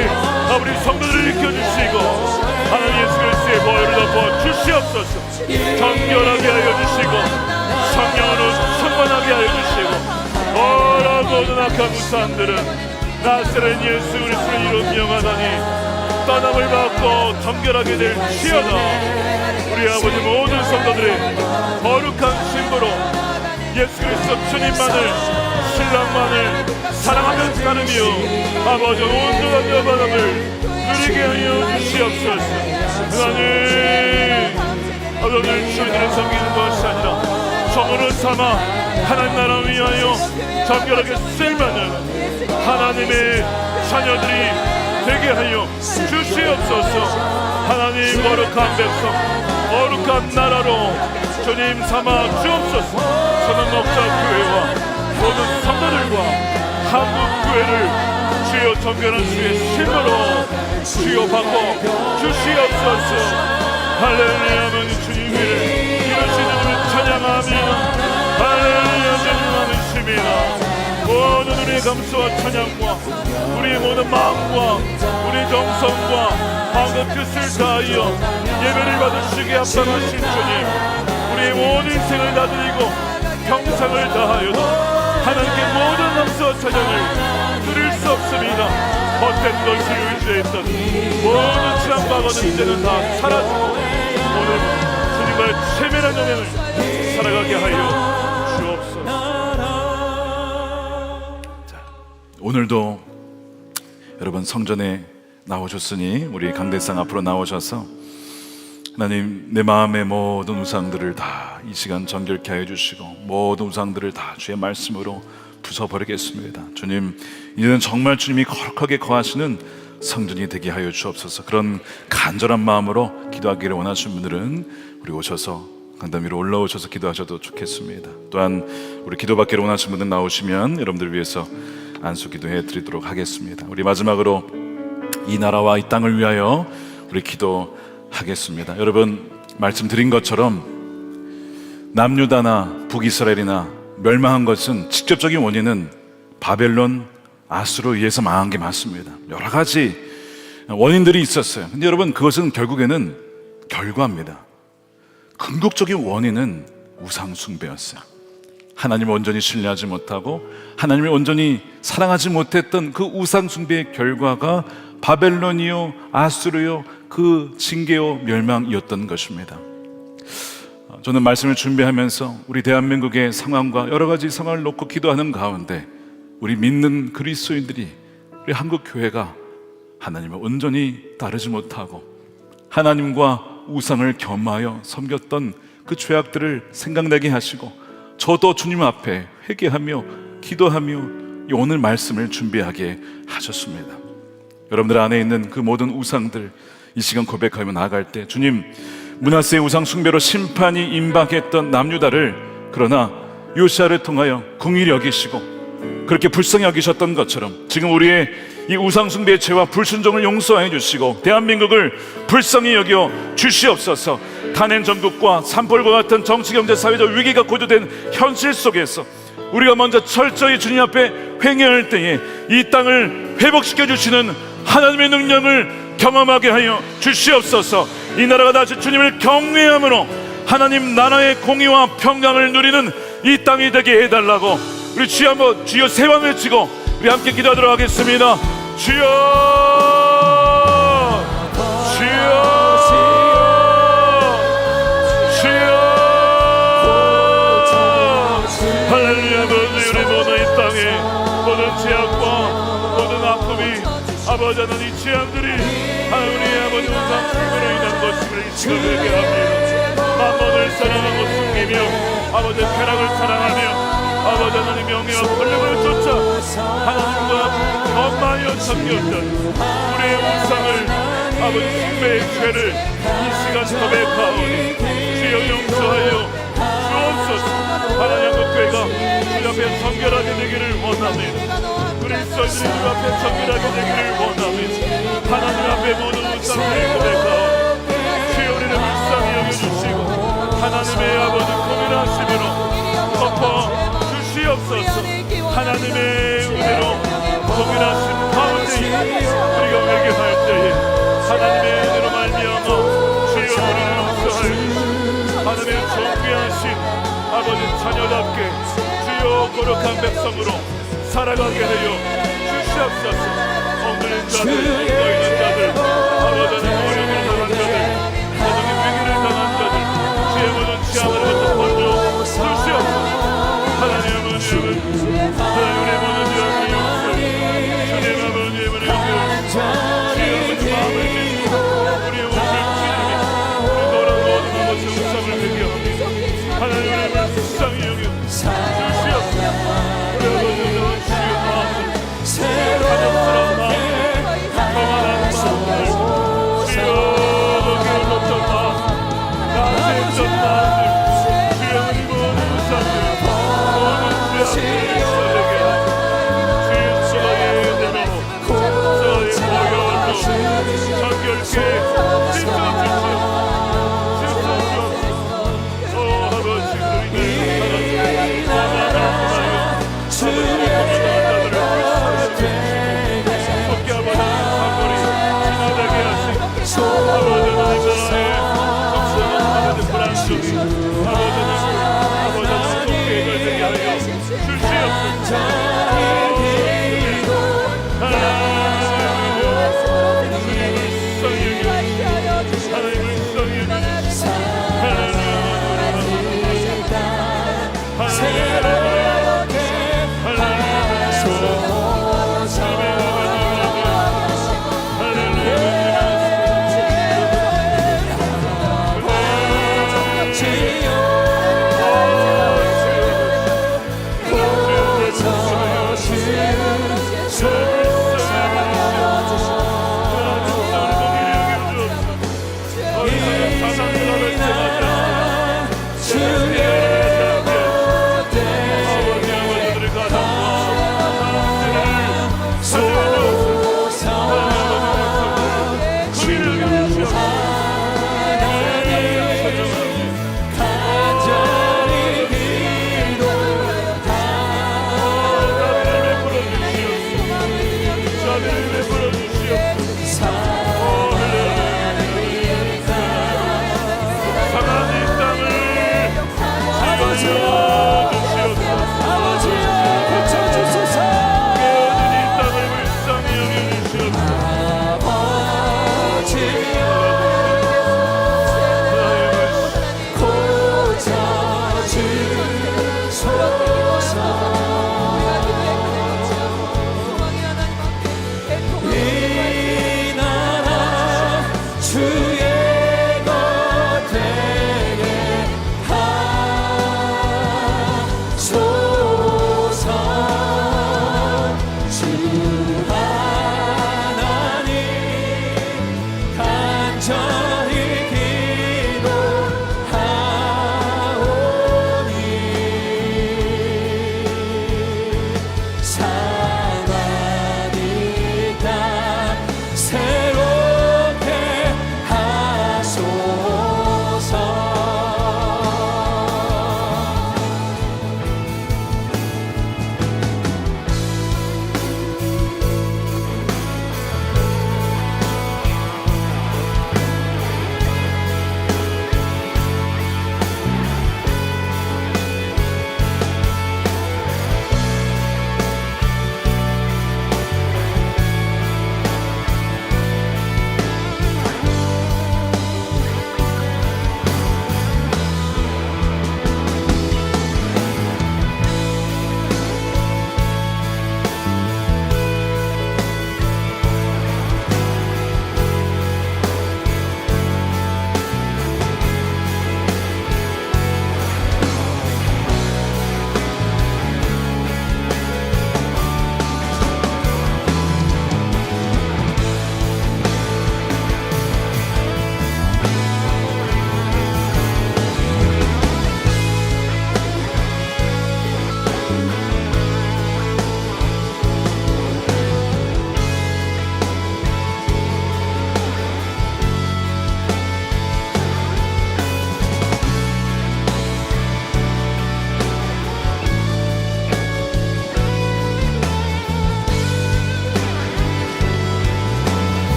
우리 성도들을 일으켜주시고 하나님 예수 그리스도의 보혈을 덮어 주시옵소서. 정결하게 하여 주시고 성령으로 충만하게 하여 주시고 거룩한 우상들은 나사렛 예수 그리스도를 이름 명하다니 떠남을 받고 정결하게 될지어다. 우리 아버지 모든 성도들의 거룩한 신부로 예수 그리스도 주님만을 신랑만을 사랑하며 따르며 아버지 온전한 여바람을 누리게 하여 주시옵소서. 하나님, 오늘 주님을 섬기는 것이 아니라 종으로 삼아 하나님 나라 위하여 정결하게 쓰임받는 하나님의 자녀들이 되게 하여 주시옵소서. 하나님, 거룩한 백성, 거룩한 나라로 주님 삼아 주옵소서. 저는 목자교회와 모든 성도들과 한국교회를 주여 정결한 주의 신으로 주여 바꿔 주시옵소서. 할렐루야. 아버지 주님 위를 이루시는 우리 찬양합니다. 할렐루야. 주님 많으십니다. 모든 우리의 감사와 찬양과 우리의 모든 마음과 우리 정성과 마음과 뜻을 다하여 예배를 받으시기에 합당하신 주님, 우리의 모든 인생을 다 드리고 평생을 다하여도 하나님께 모든 감사와 찬양을 드릴 수 없습니다. 헛된 것을 의지했던 모든 지난과거는 이제는 다 사라지고 오늘 주님과의 최면한 연행을 살아가게 하여 주옵소서. 오늘도 여러분 성전에 나오셨으니 우리 강대상 앞으로 나오셔서 하나님, 내 마음의 모든 우상들을 다 이 시간 정결케 하여 주시고 모든 우상들을 다 주의 말씀으로 부숴버리겠습니다. 주님, 이제는 정말 주님이 거룩하게 거하시는 성전이 되게 하여 주옵소서. 그런 간절한 마음으로 기도하기를 원하시는 분들은 우리 오셔서 강단 위로 올라오셔서 기도하셔도 좋겠습니다. 또한 우리 기도받기를 원하시는 분들 나오시면 여러분들 위해서 안수 기도해 드리도록 하겠습니다. 우리 마지막으로 이 나라와 이 땅을 위하여 우리 기도하겠습니다. 여러분, 말씀드린 것처럼 남유다나 북이스라엘이나 멸망한 것은 직접적인 원인은 바벨론, 아수르에 의해서 망한 게 맞습니다. 여러 가지 원인들이 있었어요. 근데 여러분, 그것은 결국에는 결과입니다. 궁극적인 원인은 우상 숭배였어요. 하나님을 온전히 신뢰하지 못하고 하나님을 온전히 사랑하지 못했던 그 우상 숭배의 결과가 바벨론이요, 아수르요, 그 징계요, 멸망이었던 것입니다. 저는 말씀을 준비하면서 우리 대한민국의 상황과 여러 가지 상황을 놓고 기도하는 가운데 우리 믿는 그리스도인들이, 우리 한국교회가 하나님을 온전히 따르지 못하고 하나님과 우상을 겸하여 섬겼던 그 죄악들을 생각나게 하시고 저도 주님 앞에 회개하며 기도하며 이 오늘 말씀을 준비하게 하셨습니다. 여러분들 안에 있는 그 모든 우상들 이 시간 고백하며 나아갈 때, 주님, 므낫세의 우상 숭배로 심판이 임박했던 남유다를 그러나 요시아를 통하여 긍휼히 여기시고 그렇게 불쌍히 여기셨던 것처럼 지금 우리의 이 우상 숭배의 죄와 불순종을 용서해 주시고 대한민국을 불쌍히 여겨 주시옵소서. 탄핵 전국과 산불과 같은 정치, 경제, 사회적 위기가 고조된 현실 속에서 우리가 먼저 철저히 주님 앞에 회개할 때에 이 땅을 회복시켜 주시는 하나님의 능력을 경험하게 하여 주시옵소서. 이 나라가 다시 주님을 경외함으로 하나님 나라의 공의와 평강을 누리는 이 땅이 되게 해달라고 우리 주여 한번 주여 세 번 외치고 우리 함께 기도하도록 하겠습니다. 주여, 주여, 주여. 할렐루야. 우리 모든 이 땅에 모든 죄악과 모든 아픔이 아버지 하나님, 이 죄악들이 우리 아버지 우상 숭배로 인한 것임을 이 시간 회개합니다. 만mon을 사랑하고 숨기며 아버지 쾌락을 사랑하며 아버지 하나님 명예와 권력을 쫓아 하나님과 엄마여 섬겼던 우리의 우상을 아버지 숭배의 죄를 이 시간 고백하오니 주여 용서하여 주옵소서. 하나님 한국교회가 주 앞에 정결하게 되기를 원합니다. 그리스도인들이 주 앞에 정결하게 되기를 원합니다. 하나님 앞에 모든 우상을 고백하오니 주여 우리를 불쌍히 여겨주시고 하나님의 아버지 공의하심으로 덮어 주시옵소서. 하나님의 은혜로 공의하심 가운데 우리가 회개할 때에 하나님의 은혜로 말미암아 주여 우리를 용서하여 주시고 하나님의 존귀하신 아버지 자녀답게 주여 거룩한 백성으로 살아가게 하여 주시옵소서. 엉들린 자들, 엉들린 자들, 아버지는 어려움을 당한 자들, 모든 위기를 당한 자들, 주의 모든 취함으로부터 건져 주시옵소서. 하나님 아버지는 하나님의 모든 영이 용서해 주님 아버지의 은혜를 주의 아버지 마음을 지키고 우리의 몸을 찌르게 우리 너란 모든 것을 우상을 되게 하옵니다. 하나님의 불쌍히 여겨 주시옵소서. 우리 아버지는 주의 마음을 가정스러운 마음을 평안한 마음을 주여 괴롭던 마음 나한테 했던 마음을 주여 우리 모든 우상을 하나님을